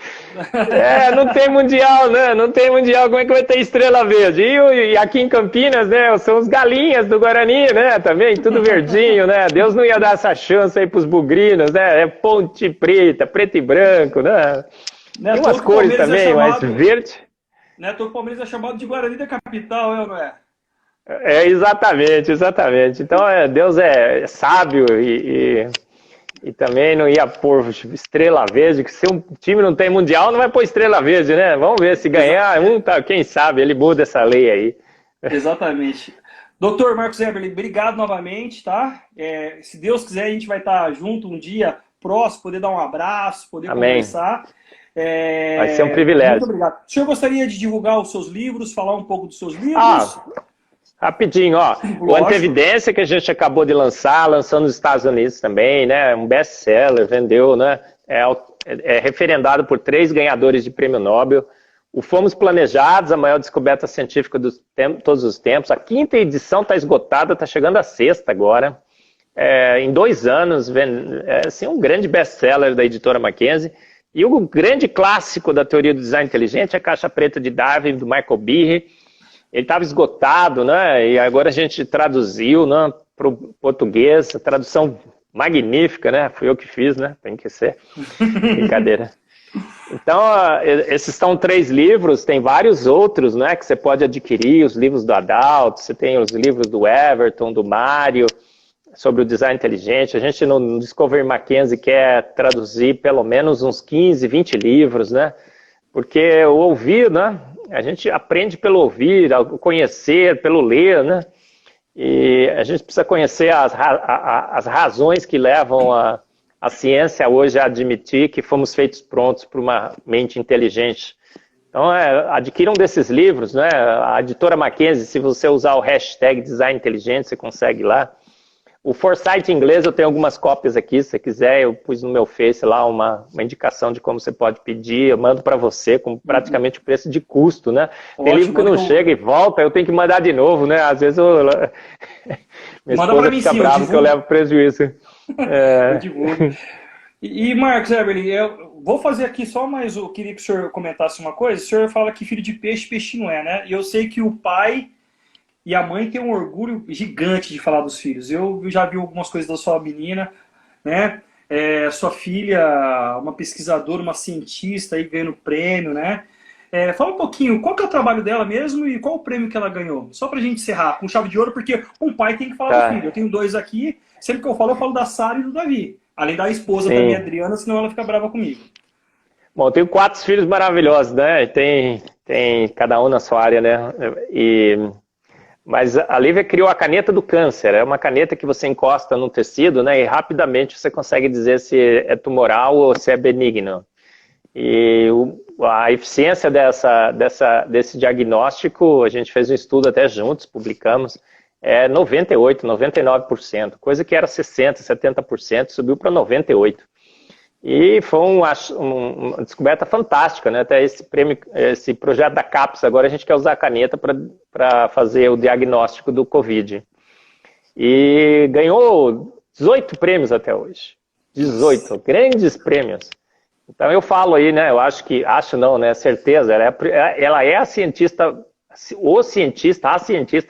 Não tem Mundial, né? Não tem Mundial. Como é que vai ter estrela verde? E aqui em Campinas, né? São os galinhas do Guarani, né? Também, tudo verdinho, né? Deus não ia dar essa chance aí pros bugrinos, né? É ponte preta, preto e branco, né? Tem umas cores também, mas verde. O Palmeiras é chamado de Guarani da capital, não é? Exatamente. Então, Deus é sábio e também não ia pôr estrela verde, que se um time não tem mundial, não vai pôr estrela verde, né? Vamos ver, se ganhar quem sabe, ele muda essa lei aí. Exatamente. Doutor Marcos Eberle, obrigado novamente, tá? Se Deus quiser, a gente vai estar junto um dia próximo, poder dar um abraço, poder conversar. Vai ser um privilégio. Muito obrigado. O senhor gostaria de divulgar os seus livros, falar um pouco dos seus livros? Rapidinho, ó. O Antevidência, que a gente acabou de lançar, lançou nos Estados Unidos também, né? Um best-seller, vendeu, né? É referendado por 3 ganhadores de prêmio Nobel. O Fomos Planejados, a maior descoberta científica de todos os tempos. A 5ª edição está esgotada, está chegando a 6ª agora. Em 2 anos, assim, um grande best-seller da editora Mackenzie. E o grande clássico da teoria do design inteligente é a Caixa Preta de Darwin, do Michael Behe. Ele estava esgotado, né? E agora a gente traduziu, né, para o português, a tradução magnífica, né? Fui eu que fiz, né? Tem que ser. Brincadeira. Então, esses são 3 livros, tem vários outros, né, que você pode adquirir, os livros do Adalto, você tem os livros do Everton, do Mário, sobre o design inteligente. A gente no Discovery Mackenzie quer traduzir pelo menos uns 15, 20 livros, né? Porque o ouvir, né? A gente aprende pelo ouvir, conhecer, pelo ler, né? E a gente precisa conhecer as razões que levam a ciência hoje a admitir que fomos feitos prontos para uma mente inteligente. Então, adquiram desses livros, né? A editora Mackenzie, se você usar o hashtag design inteligente, você consegue lá. O Foresight em inglês, eu tenho algumas cópias aqui, se você quiser, eu pus no meu Face lá uma indicação de como você pode pedir, eu mando para você com praticamente o preço de custo, né? Ótimo, tem livro que não chega e volta, eu tenho que mandar de novo, né? Às vezes minha esposa fica brava que eu levo prejuízo. Eu divulgo. E Marcos Eberly, eu vou fazer aqui só mais, eu queria que o senhor comentasse uma coisa. O senhor fala que filho de peixe, peixe não é, né? E eu sei que o pai e a mãe têm um orgulho gigante de falar dos filhos. Eu já vi algumas coisas da sua menina, né? Sua filha, uma pesquisadora, uma cientista aí ganhando prêmio, né? Fala um pouquinho, qual que é o trabalho dela mesmo e qual o prêmio que ela ganhou? Só pra gente encerrar com chave de ouro, porque um pai tem que falar do filho. Eu tenho 2 aqui, sempre que eu falo da Sara e do Davi. Além da esposa também, Adriana, senão ela fica brava comigo. Bom, eu tenho 4 filhos maravilhosos, né? Tem cada um na sua área, né? Mas a Lívia criou a caneta do câncer. É uma caneta que você encosta no tecido, né? E rapidamente você consegue dizer se é tumoral ou se é benigno. E a eficiência desse diagnóstico, a gente fez um estudo até juntos, publicamos, é 98%, 99%. Coisa que era 60%, 70%, subiu para 98%. E foi uma descoberta fantástica, né? Até esse projeto da CAPES, agora a gente quer usar a caneta para fazer o diagnóstico do Covid. E ganhou 18 prêmios até hoje. 18, grandes prêmios. Então eu falo aí, né? Eu acho não, né? Certeza, ela é a cientista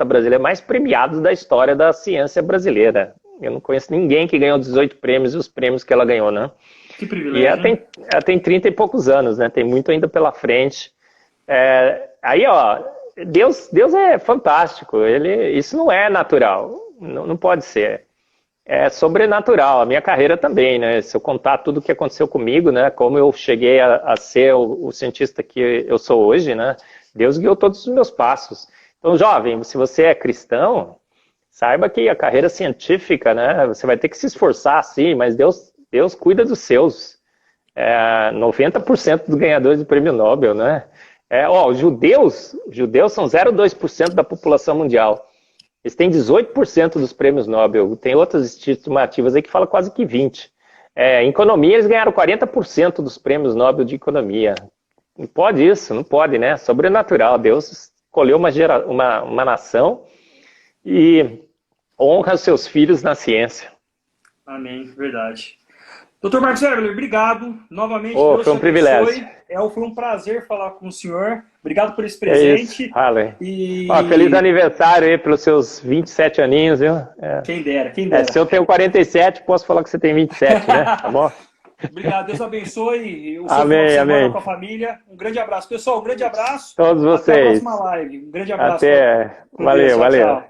brasileira mais premiada da história da ciência brasileira. Eu não conheço ninguém que ganhou 18 prêmios e os prêmios que ela ganhou, né? Que privilégio. E ela tem 30 e poucos anos, né? Tem muito ainda pela frente. Aí, ó, Deus é fantástico. Isso não é natural. Não pode ser. É sobrenatural. A minha carreira também, né? Se eu contar tudo o que aconteceu comigo, né? Como eu cheguei a ser o cientista que eu sou hoje, né? Deus guiou todos os meus passos. Então, jovem, se você é cristão, saiba que a carreira científica, né? Você vai ter que se esforçar, sim, mas Deus cuida dos seus. 90% dos ganhadores do prêmio Nobel, né? Os judeus são 0,2% da população mundial. Eles têm 18% dos prêmios Nobel. Tem outras estimativas aí que falam quase que 20%. Em economia, eles ganharam 40% dos prêmios Nobel de economia. Não pode isso, não pode, né? Sobrenatural. Deus escolheu uma nação e honra seus filhos na ciência. Amém, verdade. Dr. Marcos Eberly, obrigado. Novamente, Deus foi um privilégio. Foi um prazer falar com o senhor. Obrigado por esse presente. Isso. Feliz aniversário aí pelos seus 27 aninhos, viu? Quem dera, quem dera. Se eu tenho 47, posso falar que você tem 27, né? Tá bom? Obrigado, Deus abençoe. Amém. Com a família. Um grande abraço. Pessoal, um grande abraço. Todos vocês. Até a próxima live. Um grande abraço. Valeu. Tchau.